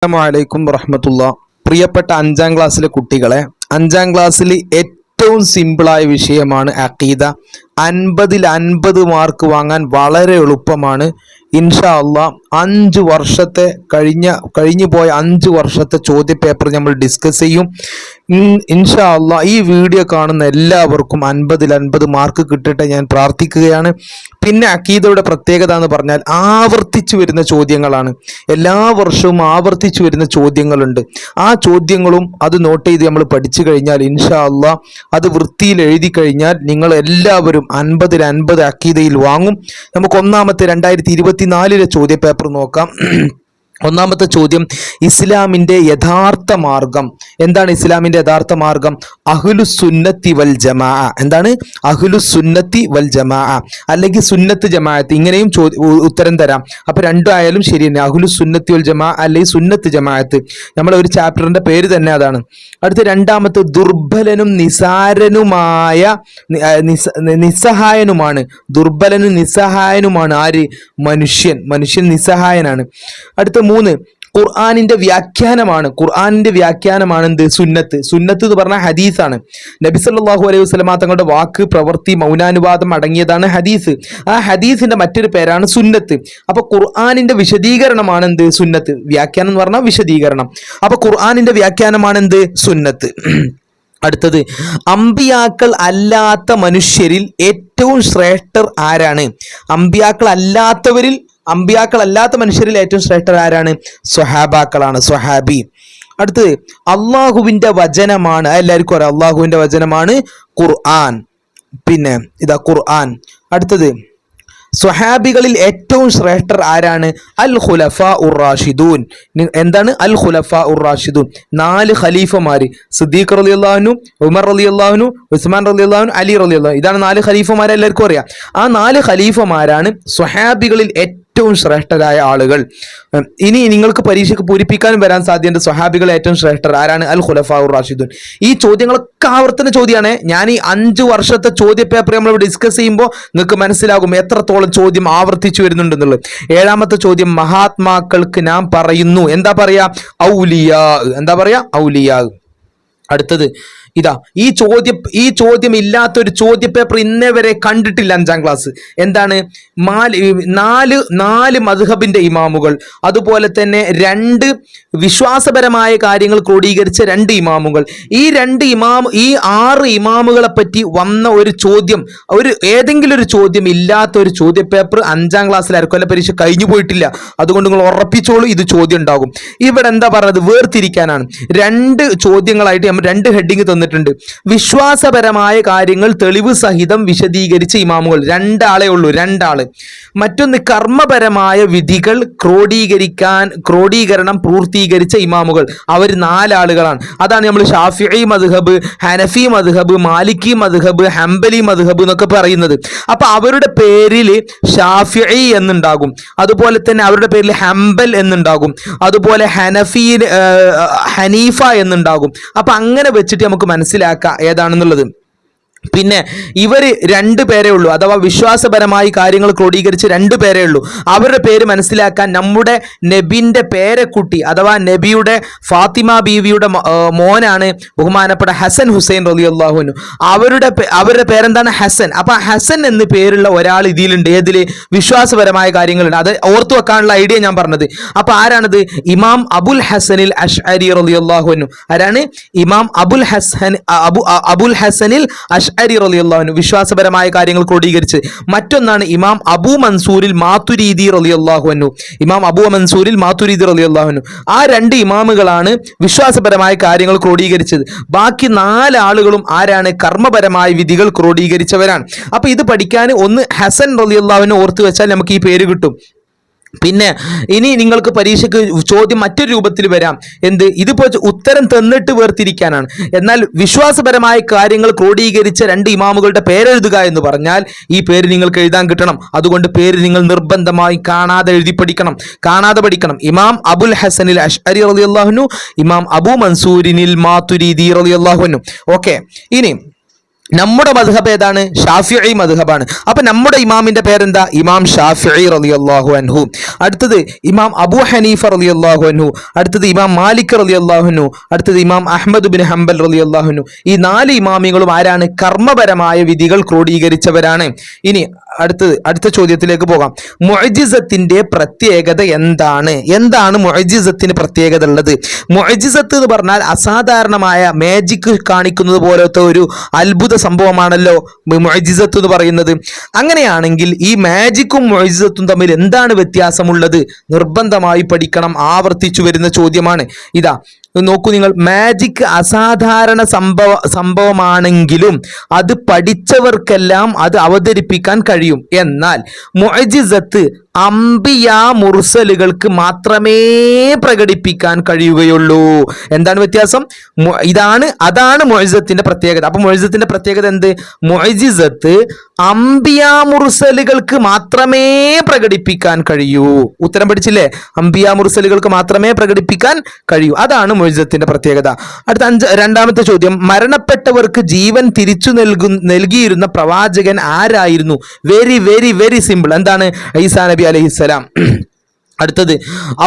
അസ്സലാമു വറഹ്മത്തുള്ളാഹി. പ്രിയപ്പെട്ട 5ാം ക്ലാസ്സിലെ കുട്ടികളെ, 5ാം ക്ലാസ്സിൽ ഏറ്റവും സിമ്പിളായ വിഷയമാണ് അഖീദ. 50ൽ 50 മാർക്ക് വാങ്ങാൻ വളരെ എളുപ്പമാണ്. ഇൻഷാ അള്ളാഹ് 5 വർഷത്തെ കഴിഞ്ഞു പോയ 5 വർഷത്തെ ചോദ്യ പേപ്പർ നമ്മൾ ഡിസ്കസ് ചെയ്യും. ഇൻഷാ അള്ളാഹ് ഈ വീഡിയോ കാണുന്ന എല്ലാവർക്കും 50ൽ 50 മാർക്ക് കിട്ടട്ടെ ഞാൻ പ്രാർത്ഥിക്കുകയാണ്. പിന്നെ അഖീദയുടെ പ്രത്യേകത എന്ന് പറഞ്ഞാൽ ആവർത്തിച്ചു വരുന്ന ചോദ്യങ്ങളാണ്. എല്ലാ വർഷവും ആവർത്തിച്ചു വരുന്ന ചോദ്യങ്ങളുണ്ട്. ആ ചോദ്യങ്ങളും അത് നോട്ട് ചെയ്ത് നമ്മൾ പഠിച്ചു കഴിഞ്ഞാൽ ഇൻഷാ അള്ളാഹ് അത് വൃത്തിയിൽ എഴുതി കഴിഞ്ഞാൽ നിങ്ങൾ എല്ലാവരും 50ൽ 50 അഖീദയിൽ വാങ്ങും. നമുക്ക് ഒന്നാമത്തെ 2024 ചോദ്യ പേപ്പർ നോക്കാം. ഒന്നാമത്തെ ചോദ്യം, ഇസ്ലാമിൻ്റെ യഥാർത്ഥ മാർഗം എന്താണ്? ഇസ്ലാമിൻ്റെ യഥാർത്ഥ മാർഗം അഹ്ലുസുന്നത്തി വൽ ജമാഅ. എന്താണ് അഹ്ലുസുന്നത്തി വൽ ജമാഅ അല്ലെങ്കിൽ സുന്നത്ത് ജമാഅത്ത്, ഇങ്ങനെയും ഉത്തരം തരാം. അപ്പോൾ രണ്ടും ആയാലും ശരി തന്നെ, അഹ്ലുസുന്നത്തി വൽ ജമാഅ അല്ലെങ്കിൽ സുന്നത്ത് ജമാഅത്ത്. നമ്മളെ ഒരു ചാപ്റ്ററിന്റെ പേര് തന്നെ അതാണ്. അടുത്ത രണ്ടാമത്തെ, ദുർബലനും നിസാരനുമായ നിസ്സഹായനുമാണ്. ദുർബലനും നിസ്സഹായനുമാണ് ആര്? മനുഷ്യൻ നിസ്സഹായനാണ്. അടുത്ത 3, ഖുർആനിന്റെ വ്യാഖ്യാനമാണ്. ഖുർആനിന്റെ വ്യാഖ്യാനമാണ് എന്ത്? സുന്നത്ത് എന്ന് പറഞ്ഞാൽ ഹദീസാണ്. നബി സല്ലല്ലാഹു അലൈഹി വസല്ലമ തങ്ങളുടെ വാക്ക്, പ്രവൃത്തി, മൗനാനുവാദം അടങ്ങിയതാണ് ഹദീസ്. ആ ഹദീസിന്റെ മറ്റൊരു പേരാണ് സുന്നത്ത്. അപ്പൊ ഖുർആനിന്റെ വിശദീകരണമാണ് എന്ത്? സുന്നത്ത്. വ്യാഖ്യാനം എന്ന് പറഞ്ഞാൽ വിശദീകരണം. അപ്പൊ ഖുർആനിന്റെ വ്യാഖ്യാനമാണ് എന്ത്? സുന്നത്ത്. അടുത്തത്, അമ്പിയാക്കൾ അല്ലാത്ത മനുഷ്യരിൽ ഏറ്റവും ശ്രേഷ്ഠർ ആരാണ്? അമ്പിയാക്കൾ അല്ലാത്ത മനുഷ്യരിൽ ഏറ്റവും ശ്രേഷ്ഠർ ആരാണ്? സ്വഹാബാക്കളാണ്, സ്വഹാബി. അടുത്തത്, അള്ളാഹുവിന്റെ വചനമാണ്. എല്ലാവർക്കും അറിയാം, അള്ളാഹുവിന്റെ വചനമാണ് ഖുർആൻ. പിന്നെ ഇതാ ഖുർആൻ. അടുത്തത്, സ്വഹാബികളിൽ ഏറ്റവും ശ്രേഷ്ഠർ ആരാണ്? അൽ ഖുലഫാ ഉർ റാഷിദൂൻ. എന്താണ് അൽ ഖുലഫാ ഉർ റാഷിദൂൻ? 4 ഖലീഫമാര്. സിദ്ദീഖ് റളിയല്ലാഹു അൻഹു, ഉമർ റളിയല്ലാഹു അൻഹു, ഉസ്മാൻ റളിയല്ലാഹു അൻഹു, അലി റളിയല്ലാഹു അൻഹു. ഇതാണ് 4 ഖലീഫമാരെ എല്ലാവർക്കും അറിയാം. ആ 4 ഖലീഫമാരാണ് സ്വഹാബികളിൽ ഏറ്റവും ശ്രേഷ്ഠരായ ആളുകൾ. ഇനി നിങ്ങൾക്ക് പരീക്ഷയ്ക്ക് പൂരിപ്പിക്കാനും വരാൻ സാധ്യതയുണ്ട്. സ്വഹാബികൾ ഏറ്റവും ശ്രേഷ്ഠർ ആരാണ്? അൽ ഖുലഫാ ഉർ റാഷിദൂൻ. ഈ ചോദ്യങ്ങളൊക്കെ ആവർത്തന ചോദ്യമാണ്. ഞാൻ ഈ 5 വർഷത്തെ ചോദ്യ പേപ്പർ നമ്മൾ ഡിസ്കസ് ചെയ്യുമ്പോൾ നിങ്ങൾക്ക് മനസ്സിലാകും എത്രത്തോളം ചോദ്യം ആവർത്തിച്ചു വരുന്നുണ്ടെന്നുള്ളത്. 7ാമത്തെ ചോദ്യം, മഹാത്മാക്കൾക്ക് നാം പറയുന്നു. എന്താ പറയാ? ഔലിയാ. എന്താ പറയാ? ഔലിയാ. അടുത്തത് ഇതാ, ഈ ചോദ്യം ഇല്ലാത്തൊരു ചോദ്യ പേപ്പർ ഇന്നേ വരെ കണ്ടിട്ടില്ല 5ാം ക്ലാസ്. എന്താണ്? 4 മദ്ഹബിന്റെ ഇമാമുകൾ, അതുപോലെ തന്നെ 2 വിശ്വാസപരമായ കാര്യങ്ങൾ ക്രോഡീകരിച്ച 2 ഇമാമുകൾ. ഈ 6 ഇമാമുകളെ പറ്റി വന്ന ഒരു ചോദ്യം, ഏതെങ്കിലും ഒരു ചോദ്യം ഇല്ലാത്ത ഒരു ചോദ്യ പേപ്പർ 5ാം ക്ലാസ്സിൽ അരക്കൊല്ല പരീക്ഷ കഴിഞ്ഞു പോയിട്ടില്ല. അതുകൊണ്ട് നിങ്ങൾ ഉറപ്പിച്ചോളൂ, ഇത് ചോദ്യം ഉണ്ടാകും. ഇവിടെ എന്താ പറഞ്ഞത്? വേർതിരിക്കാനാണ്. 2 ചോദ്യങ്ങളായിട്ട് നമ്മൾ 2 ഹെഡിങ് തന്നിട്ടുണ്ട്. വിശ്വാസപരമായ കാര്യങ്ങൾ തെളിവ് സഹിതം വിശദീകരിച്ച ഇമാമുകൾ 2 ആളേ ഉള്ളൂ, 2 ആള്. മറ്റൊന്ന്, കർമ്മപരമായ വിധികൾ ക്രോഡീകരണം പൂർത്തീകരിച്ച ഇമാമുകൾ. അവർ 4 ആളുകളാണ്. അതാണ് നമ്മൾ ഷാഫിഈ മദ്ഹബ്, ഹനഫി മദ്ഹബ്, മാലിക്കി മദ്ഹബ്, ഹംബലി മദ്ഹബ് എന്നൊക്കെ പറയുന്നത്. അപ്പൊ അവരുടെ പേരിൽ ഷാഫിഈ എന്നുണ്ടാകും, അതുപോലെ തന്നെ അവരുടെ പേരിൽ ഹംബൽ എന്നുണ്ടാകും, അതുപോലെ ഹനീഫ എന്നുണ്ടാകും. അപ്പൊ അങ്ങനെ വെച്ചിട്ട് നമുക്ക് മനസ്സിലാക്കാം ഏതാണെന്നുള്ളത്. പിന്നെ ഇവർ 2 പേരേ ഉള്ളൂ, അഥവാ വിശ്വാസപരമായി കാര്യങ്ങൾ ക്രോഡീകരിച്ച് 2 പേരേ ഉള്ളൂ. അവരുടെ പേര് മനസ്സിലാക്കാൻ നമ്മുടെ നബിന്റെ പേരക്കുട്ടി, അഥവാ നബിയുടെ ഫാത്തിമ ബീവിയുടെ മോനാണ് ബഹുമാനപ്പെട്ട ഹസൻ ഹുസൈൻ റളിയല്ലാഹു അൻഹു. അവരുടെ പേരെന്താണ്? ഹസൻ. അപ്പൊ ഹസൻ എന്ന് പേരുള്ള ഒരാൾ ഇതിലുണ്ട്. ഏതില്? വിശ്വാസപരമായ കാര്യങ്ങളുണ്ട്. അത് ഓർത്തു വെക്കാനുള്ള ഐഡിയ ഞാൻ പറഞ്ഞത്. അപ്പൊ ആരാണത്? ഇമാം അബുൽ ഹസനിൽ അഷ്അരി റളിയല്ലാഹു അൻഹു. ആരാണ്? ഇമാം അബുൽ ഹസനിൽ അഷ്അരി റളിയല്ലാഹു അൻഹു, വിശ്വാസപരമായ കാര്യങ്ങൾ ക്രോഡീകരിച്ച്. മറ്റൊന്നാണ് ഇമാം അബൂ മൻസൂരിൽ മാതുരീദി റളിയല്ലാഹു അൻഹു. ഇമാം അബൂ മൻസൂരിൽ മാതുരീദി റളിയല്ലാഹു അൻഹു. ആ 2 ഇമാമുകളാണ് വിശ്വാസപരമായ കാര്യങ്ങൾ ക്രോഡീകരിച്ചത്. ബാക്കി 4 ആളുകളും ആരാണ്? കർമ്മപരമായ വിധികൾ ക്രോഡീകരിച്ചവരാണ്. അപ്പൊ ഇത് പഠിക്കാൻ ഒന്ന് ഹസൻ റളിയല്ലാഹു അൻഹു ഓർത്തു വെച്ചാൽ നമുക്ക് ഈ പേര് കിട്ടും. പിന്നെ ഇനി നിങ്ങൾക്ക് പരീക്ഷയ്ക്ക് ചോദ്യം മറ്റൊരു രൂപത്തിൽ വരാം. എന്ത്? ഇതിപ്പോ ഉത്തരം തന്നിട്ട് വേർതിരിക്കാനാണ്. എന്നാൽ വിശ്വാസപരമായ കാര്യങ്ങൾ ക്രോഡീകരിച്ച 2 ഇമാമുകളുടെ പേരെഴുതുക എന്ന് പറഞ്ഞാൽ ഈ പേര് നിങ്ങൾക്ക് എഴുതാൻ കിട്ടണം. അതുകൊണ്ട് പേര് നിങ്ങൾ നിർബന്ധമായി കാണാതെ പഠിക്കണം. ഇമാം അബുൽ ഹസനിൽ അഷ്അരി റളിയല്ലാഹു അൻഹു, ഇമാം അബൂ മൻസൂരിനിൽ മാതുരീദി റളിയല്ലാഹു അൻഹു. ഓക്കെ, ഇനി നമ്മുടെ മദ്ഹബ് ഏതാണ്? ഷാഫിഈ മദ്ഹബാണ്. അപ്പൊ നമ്മുടെ ഇമാമിന്റെ പേരെന്താ? ഇമാം ഷാഫിഈ റളിയല്ലാഹു അൻഹു. അടുത്തത് ഇമാം അബൂ ഹനീഫ റളിയല്ലാഹു അൻഹു. അടുത്തത് ഇമാം മാലിക് റളിയല്ലാഹു അൻഹു. അടുത്തത് ഇമാം അഹ്മദ് ബിൻ ഹംബൽ റളിയല്ലാഹു അൻഹു. ഈ 4 ഇമാമികളും ആരാണ്? കർമ്മപരമായ വിധികൾ ക്രോഡീകരിച്ചവരാണ്. ഇനി അടുത്ത ചോദ്യത്തിലേക്ക് പോകാം. മുഅ്ജിസത്തിന്റെ പ്രത്യേകത എന്താണ്? എന്താണ് മുഅ്ജിസത്തിന് പ്രത്യേകത ഉള്ളത്? മുഅ്ജിസത്ത് എന്ന് പറഞ്ഞാൽ അസാധാരണമായ മാജിക് കാണിക്കുന്നത് പോലത്തെ ഒരു അത്ഭുത സംഭവമാണല്ലോ മുഅ്ജിസത്ത് എന്ന് പറയുന്നത്. അങ്ങനെയാണെങ്കിൽ ഈ മാജിക്കും മുഅ്ജിസത്തും തമ്മിൽ എന്താണ് വ്യത്യാസമുള്ളത്? നിർബന്ധമായി പഠിക്കണം. ആവർത്തിച്ചു വരുന്ന ചോദ്യമാണ്. ഇതാ നോക്കൂ നിങ്ങൾ, മാജിക് അസാധാരണ സംഭവമാണെങ്കിലും അത് പഠിച്ചവർക്കെല്ലാം അത് അവതരിപ്പിക്കാൻ കഴിയും. എന്നാൽ മുഅ്ജിസത്ത് അംബിയാ മുർസലുകൾക്ക് മാത്രമേ പ്രകടിപ്പിക്കാൻ കഴിയുകയുള്ളൂ. എന്താണ് വ്യത്യാസം? അതാണ് മുഅ്ജിസത്തിന്റെ പ്രത്യേകത. അപ്പൊ മുഅ്ജിസത്തിന്റെ പ്രത്യേകത എന്ത്? മുഅ്ജിസത്ത് അംബിയാ മുർസലുകൾക്ക് മാത്രമേ പ്രകടിപ്പിക്കാൻ കഴിയൂ. ഉത്തരം പഠിച്ചില്ലേ? അംബിയാ മുർസലുകൾക്ക് മാത്രമേ പ്രകടിപ്പിക്കാൻ കഴിയൂ. അതാണ് മുഅ്ജിസത്തിന്റെ പ്രത്യേകത. രണ്ടാമത്തെ ചോദ്യം, മരണപ്പെട്ടവർക്ക് ജീവൻ തിരിച്ചു നൽകിയിരുന്ന പ്രവാചകൻ ആരായിരുന്നു? Very very very simple. എന്താണ്? ഈസാ നബി അലൈഹിസ്സലാം. അടുത്തത്,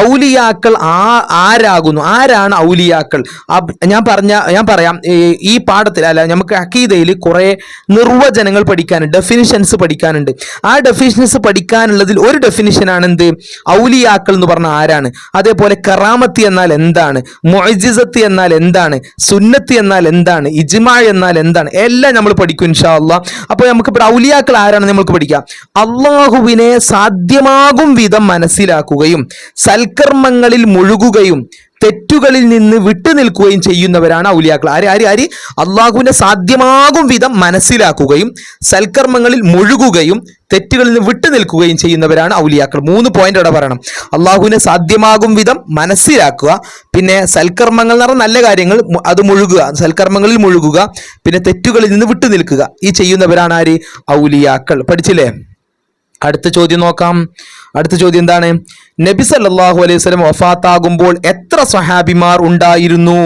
ഔലിയാക്കൾ ആരാകുന്നു? ആരാണ് ഔലിയാക്കൾ? ഞാൻ പറയാം. ഈ പാഠത്തിൽ അല്ല, നമുക്ക് അഖീദയിൽ കുറെ നിർവചനങ്ങൾ പഠിക്കാനുണ്ട്, ഡെഫിനിഷൻസ് പഠിക്കാനുണ്ട്. ആ ഡെഫിനിഷൻസ് പഠിക്കാനുള്ളതിൽ ഒരു ഡെഫിനിഷനാണ് എന്ത്? ഔലിയാക്കൾ എന്ന് പറഞ്ഞാൽ ആരാണ്. അതേപോലെ കറാമത്ത് എന്നാൽ എന്താണ്, മുഅ്ജിസത്ത് എന്നാൽ എന്താണ്, സുന്നത്ത് എന്നാൽ എന്താണ്, ഇജ്മാ എന്നാൽ എന്താണ്, എല്ലാം നമ്മൾ പഠിക്കും ഇൻഷാ അല്ലാഹ്. അപ്പോൾ നമുക്ക് ഇപ്പോൾ ഔലിയാക്കൾ ആരാണെന്ന് നമുക്ക് പഠിക്കാം. അള്ളാഹുവിനെ സാധ്യമാകും വിധം മനസ്സിലാക്കുക, സൽക്കർമ്മങ്ങളിൽ മുഴുകുകയും തെറ്റുകളിൽ നിന്ന് വിട്ടുനിൽക്കുകയും ചെയ്യുന്നവരാണ് ഔലിയാക്കൾ. ആര്? അള്ളാഹുവിനെ സാധ്യമാകും വിധം മനസ്സിലാക്കുകയും സൽക്കർമ്മങ്ങളിൽ മുഴുകുകയും തെറ്റുകളിൽ നിന്ന് വിട്ടുനിൽക്കുകയും ചെയ്യുന്നവരാണ് ഔലിയാക്കൾ. 3 പോയിന്റ് അവിടെ പറയണം. അള്ളാഹുവിനെ സാധ്യമാകും വിധം മനസ്സിലാക്കുക, പിന്നെ സൽക്കർമ്മങ്ങൾ എന്ന് പറഞ്ഞാൽ നല്ല കാര്യങ്ങൾ അത് മുഴുകുക, സൽക്കർമ്മങ്ങളിൽ മുഴുകുക, പിന്നെ തെറ്റുകളിൽ നിന്ന് വിട്ടുനിൽക്കുക. ഈ ചെയ്യുന്നവരാണ് ആര്? ഔലിയാക്കൾ. പഠിച്ചില്ലേ? അടുത്ത ചോദ്യം നോക്കാം. അടുത്ത ചോദ്യം എന്താണ്? നബി സല്ലല്ലാഹു അലൈഹി വസല്ലം വഫാത്താകുമ്പോൾ എത്ര സ്വഹാബിമാർ ഉണ്ടായിരുന്നു?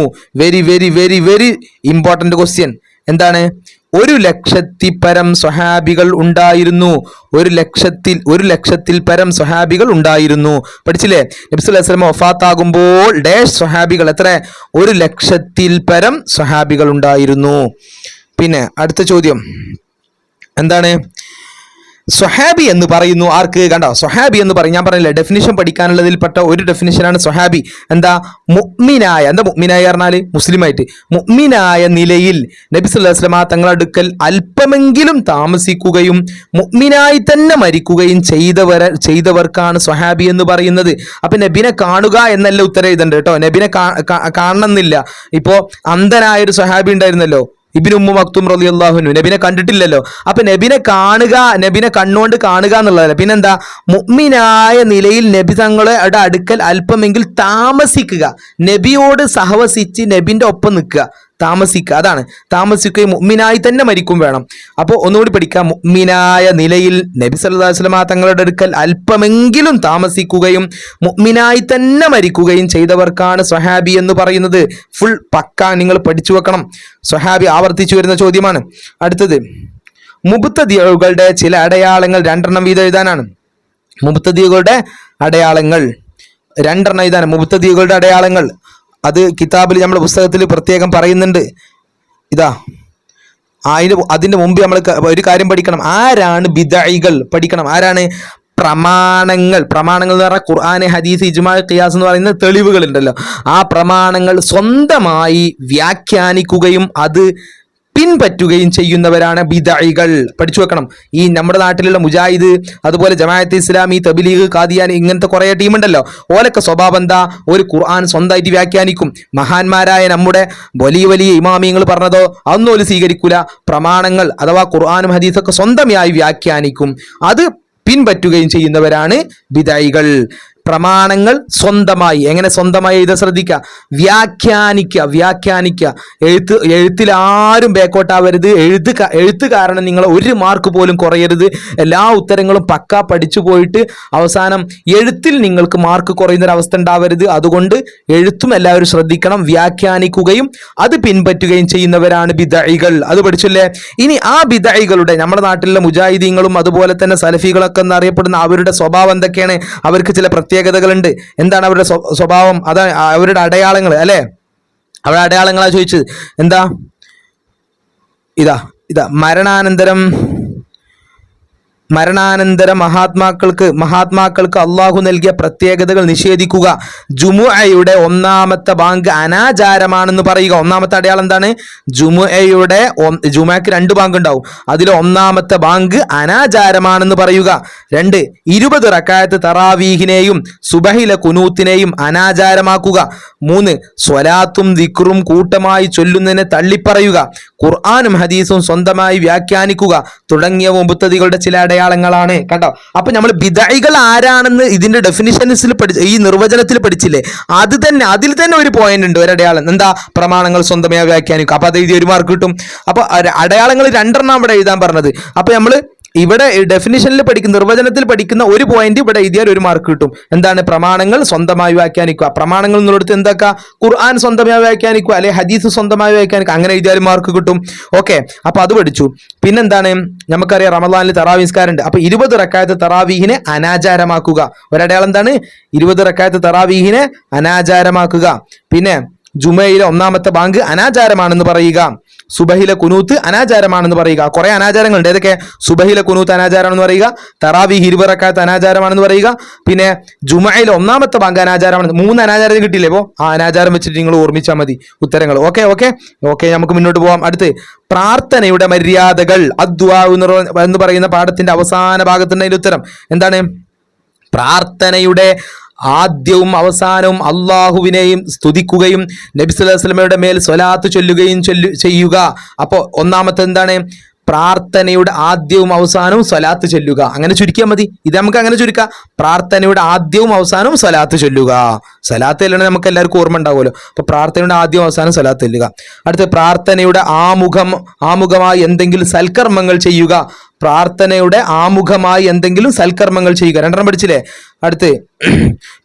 Very very very very important question. എന്താണ്? 1,00,000 പരം സ്വഹാബികൾ ഉണ്ടായിരുന്നു. 1,00,000 പരം സ്വഹാബികൾ ഉണ്ടായിരുന്നു. പഠിച്ചില്ലേ? നബി സല്ലല്ലാഹു അലൈഹി വസല്ലം വഫാത്താകുമ്പോൾ ഡാഷ് സ്വഹാബികൾ എത്ര? 1,00,000 പരം സ്വഹാബികൾ ഉണ്ടായിരുന്നു. പിന്നെ അടുത്ത ചോദ്യം എന്താണ്? സ്വഹാബി എന്ന് പറയുന്നു ആർക്ക്? കണ്ടോ, സ്വഹാബി എന്ന് പറയും. ഞാൻ പറഞ്ഞില്ല, ഡെഫിനിഷൻ പഠിക്കാനുള്ളതിൽപ്പെട്ട ഒരു ഡെഫിനിഷനാണ് സ്വഹാബി. എന്താ? മുഅ്മിനായ. എന്താ മുഅ്മിനായ പറഞ്ഞാൽ? മുസ്ലിമായിട്ട് മുഅ്മിനായ നിലയിൽ നബി സല്ലല്ലാഹു അലൈഹി വസല്ലം തങ്ങളുടെ അടുക്കൽ അല്പമെങ്കിലും താമസിക്കുകയും മുഅ്മിനായി തന്നെ മരിക്കുകയും ചെയ്തവർക്കാണ് സ്വഹാബി എന്ന് പറയുന്നത്. അപ്പൊ നബിനെ കാണുക എന്നല്ല ഉത്തരം എഴുതണ്ട കേട്ടോ. നബിനെ കാണണമെന്നില്ല. ഇപ്പോ അന്ധനായൊരു സ്വഹാബി ഉണ്ടായിരുന്നല്ലോ, ഇബ്നു ഉമ്മു മക്തും റളിയല്ലാഹു അൻഹു. നബിനെ കണ്ടിട്ടില്ലല്ലോ. അപ്പൊ നബിനെ കാണുക, നബിനെ കണ്ണുകൊണ്ട് കാണുക എന്നുള്ളതല്ല. പിന്നെന്താ? മുഅ്മിനായ നിലയിൽ നബി തങ്ങളുടെ അടുക്കൽ അല്പമെങ്കിൽ താമസിക്കുക, നബിയോട് സഹവസിച്ച് നബിന്റെ ഒപ്പം നിൽക്കുക, താമസിക്കുക. അതാണ് താമസിക്കുകയും മുഅ്മിനായി തന്നെ മരിക്കും വേണം. അപ്പോൾ ഒന്നുകൂടി പഠിക്കാം. മുഅ്മിനായ നിലയിൽ നബി സല്ലല്ലാഹു അലൈഹി വസല്ലം തങ്ങളുടെ അടുക്കൽ അല്പമെങ്കിലും താമസിക്കുകയും മുഅ്മിനായി തന്നെ മരിക്കുകയും ചെയ്തവർക്കാണ് സ്വഹാബി എന്ന് പറയുന്നത്. ഫുൾ പക്ക നിങ്ങൾ പഠിച്ചു വെക്കണം. സ്വഹാബി ആവർത്തിച്ചു വരുന്ന ചോദ്യമാണ്. അടുത്തത്, മുബ്തദിഉകളുടെ ചില അടയാളങ്ങൾ 2 വീതം എഴുതാനാണ്. മുബ്തദിഉകളുടെ അടയാളങ്ങൾ 2 എഴുതാനാണ്. മുബ്തദിഉകളുടെ അടയാളങ്ങൾ അത് കിതാബിൽ നമ്മുടെ പുസ്തകത്തിൽ പ്രത്യേകം പറയുന്നുണ്ട്. ഇതാ അതിന്റെ മുമ്പ് നമ്മൾ ഒരു കാര്യം പഠിക്കണം. ആരാണ് ബിദ്അഇകൾ? പഠിക്കണം. ആരാണ്? പ്രമാണങ്ങൾ എന്ന് പറഞ്ഞാൽ ഖുർആന്, ഹദീസ്, ഇജ്മാ, ഖിയാസ് എന്ന് പറയുന്ന തെളിവുകൾ ഉണ്ടല്ലോ. ആ പ്രമാണങ്ങൾ സ്വന്തമായി വ്യാഖ്യാനിക്കുകയും അത് പിൻപറ്റുകയും ചെയ്യുന്നവരാണ് ബിദ്അഇകൾ. പഠിച്ചു വെക്കണം. ഈ നമ്മുടെ നാട്ടിലുള്ള മുജാഹിദ്, അതുപോലെ ജമാഅത്ത് ഇസ്ലാമി, തബ്ലീഗ്, ഖാദിയാനി, ഇങ്ങനത്തെ കുറേ ടീമുണ്ടല്ലോ. ഓലൊക്കെ സ്വഭാവം എന്താ? ഒരു ഖുർആൻ സ്വന്തമായിട്ട് വ്യാഖ്യാനിക്കും. മഹാന്മാരായ നമ്മുടെ വലിയ വലിയ ഇമാമിയങ്ങൾ പറഞ്ഞതോ അതൊന്നും ഒരു സ്വീകരിക്കൂല. പ്രമാണങ്ങൾ അഥവാ ഖുർആനും ഹദീസൊക്കെ സ്വന്തമായി വ്യാഖ്യാനിക്കും, അത് പിൻപറ്റുകയും ചെയ്യുന്നവരാണ് ബിദ്അഇകൾ. പ്രമാണങ്ങൾ സ്വന്തമായി. എങ്ങനെ സ്വന്തമായി എഴുതാൻ ശ്രദ്ധിക്കുക, വ്യാഖ്യാനിക്കുക. എഴുത്തിൽ ആരും ബേക്കോട്ടാവരുത്. എഴുത്ത് കാരണം നിങ്ങൾ ഒരു മാർക്ക് പോലും കുറയരുത്. എല്ലാ ഉത്തരങ്ങളും പക്കാ പഠിച്ചു പോയിട്ട് അവസാനം എഴുത്തിൽ നിങ്ങൾക്ക് മാർക്ക് കുറയുന്നൊരവസ്ഥ ഉണ്ടാവരുത്. അതുകൊണ്ട് എഴുത്തും എല്ലാവരും ശ്രദ്ധിക്കണം. വ്യാഖ്യാനിക്കുകയും അത് പിൻപറ്റുകയും ചെയ്യുന്നവരാണ് ബിദഈകൾ. അത് പഠിച്ചല്ലേ. ഇനി ആ ബിദഈകളുടെ നമ്മുടെ നാട്ടിലെ മുജാഹിദീങ്ങളും അതുപോലെ തന്നെ സലഫികളൊക്കെ എന്നറിയപ്പെടുന്ന അവരുടെ സ്വഭാവം എന്തൊക്കെയാണ്? അവർക്ക് ചില പ്രത്യേകതകളുണ്ട്. എന്താണ് അവരുടെ സ്വഭാവം? അതാണ് അവരുടെ അടയാളങ്ങൾ അല്ലേ. അവരുടെ അടയാളങ്ങളാ ചോദിച്ചത്. എന്താ? ഇതാ മരണാനന്തര മഹാത്മാക്കൾക്ക് അള്ളാഹു നൽകിയ പ്രത്യേകതകൾ നിഷേധിക്കുക. ജുമുഅയുടെ ഒന്നാമത്തെ ബാങ്ക് അനാചാരമാണെന്ന് പറയുക. ഒന്നാമത്തെ അടയാളം എന്താണ്? ജുമുഅക്ക് 2 ബാങ്ക് ഉണ്ടാവും. അതിൽ ഒന്നാമത്തെ ബാങ്ക് അനാചാരമാണെന്ന് പറയുക. 2, 20 റക്അത്ത് തറാവീഹിനെയും സുബഹിലെ കുനൂത്തിനെയും അനാചാരമാക്കുക. 3, സ്വലാത്തും ദിക്റും കൂട്ടമായി ചൊല്ലുന്നതിനെ തള്ളിപ്പറയുക. ഖുർആനും ഹദീസും സ്വന്തമായി വ്യാഖ്യാനിക്കുക തുടങ്ങിയ മുബത്തദികളുടെ ചില അടയാളങ്ങളാണ്. കണ്ടോ? അപ്പൊ നമ്മൾ ബിദഈകൾ ആരാണെന്ന് ഇതിന്റെ ഡെഫിനിഷൻസിൽ ഈ നിർവചനത്തിൽ പഠിച്ചില്ലേ? അതിൽ തന്നെ ഒരു പോയിന്റ് ഉണ്ട്, ഒരു അടയാളം. എന്താ? പ്രമാണങ്ങൾ സ്വന്തമായി വ്യാഖ്യാനിക്കുക. അപ്പൊ അത് എഴുതി 1 മാർക്ക് കിട്ടും. അപ്പൊ അടയാളങ്ങൾ 2 ഇവിടെ എഴുതാൻ പറഞ്ഞത്. അപ്പൊ നമ്മള് ഇവിടെ ഡെഫിനിഷനിൽ നിർവചനത്തിൽ പഠിക്കുന്ന ഒരു പോയിന്റ് ഇവിടെ എഴുതിയാൽ 1 മാർക്ക് കിട്ടും. എന്താണ്? പ്രമാണങ്ങൾ സ്വന്തമായി വ്യാഖ്യാനിക്കുക. പ്രമാണങ്ങൾ എന്നുള്ളത് എന്താക്കുക? ഖുർആൻ സ്വന്തമായി വ്യാഖ്യാനിക്കുക, അല്ലെ ഹദീസ് സ്വന്തമായി വ്യാഖ്യാനിക്കുക. അങ്ങനെ എഴുതിയാലും മാർക്ക് കിട്ടും. ഓക്കെ, അപ്പൊ അത് പഠിച്ചു. പിന്നെന്താണ്? നമുക്കറിയാം റമദാനിൽ തറാവീഹ് നിസ്കാരമുണ്ട്. അപ്പൊ 20 റക്അത്ത് തറാവീഹിനെ അനാചാരമാക്കുക. ഒരടയാളം എന്താണ്? 20 റക്അത്ത് തറാവീഹിനെ അനാചാരമാക്കുക. പിന്നെ ജുമയിലെ ഒന്നാമത്തെ ബാങ്ക് അനാചാരമാണെന്ന് പറയുക. സുബഹിലെ കുനൂത്ത് അനാചാരമാണെന്ന് പറയുക. കുറെ അനാചാരങ്ങളുണ്ട്. ഏതൊക്കെ? സുബഹിലെ കുനൂത്ത് അനാചാരമാണെന്ന് പറയുക, തറാവീഹ് 20 റക്അത്ത് അനാചാരമാണെന്ന് പറയുക, പിന്നെ ജുമയിലെ ഒന്നാമത്തെ ബാങ്ക് അനാചാരമാണ്. 3 അനാചാരം കിട്ടിയില്ലേ? അപ്പോ ആ അനാചാരം വെച്ചിട്ട് നിങ്ങൾ ഓർമ്മിച്ചാൽ മതി ഉത്തരങ്ങൾ. ഓക്കെ, നമുക്ക് മുന്നോട്ട് പോവാം. അടുത്ത് പ്രാർത്ഥനയുടെ മര്യാദകൾ. അദ്ദുആ എന്ന് പറയുന്ന പാഠത്തിന്റെ അവസാന ഭാഗത്തുണ്ട് അതിന്റെ ഉത്തരം. എന്താണ്? പ്രാർത്ഥനയുടെ ആദ്യവും അവസാനവും അള്ളാഹുവിനെയും സ്തുതിക്കുകയും നബി സല്ലല്ലാഹു അലൈഹി വസല്ലമയുടെ മേൽ സ്വലാത്ത് ചൊല്ലുകയും ചെയ്യുക. അപ്പോൾ ഒന്നാമത്തെ എന്താണ്? പ്രാർത്ഥനയുടെ ആദ്യവും അവസാനവും സ്വലാത്ത് ചൊല്ലുക. അങ്ങനെ ചുരുക്കിയാൽ മതി. ഇത് നമുക്ക് അങ്ങനെ ചുരുക്കാം. പ്രാർത്ഥനയുടെ ആദ്യവും അവസാനവും സ്വലാത്ത് ചൊല്ലുക. സ്വലാത്ത് ചെല്ലണേ നമുക്ക് എല്ലാവർക്കും ഓർമ്മ ഉണ്ടാവുമല്ലോ. അപ്പൊ പ്രാർത്ഥനയുടെ ആദ്യവും അവസാനം സ്വലാത്ത് ചൊല്ലുക. അടുത്ത് പ്രാർത്ഥനയുടെ ആമുഖമായി എന്തെങ്കിലും സൽക്കർമ്മങ്ങൾ ചെയ്യുക. പ്രാർത്ഥനയുടെ ആമുഖമായി എന്തെങ്കിലും സൽക്കർമ്മങ്ങൾ ചെയ്യുക. 2 പഠിച്ചില്ലേ? അടുത്ത്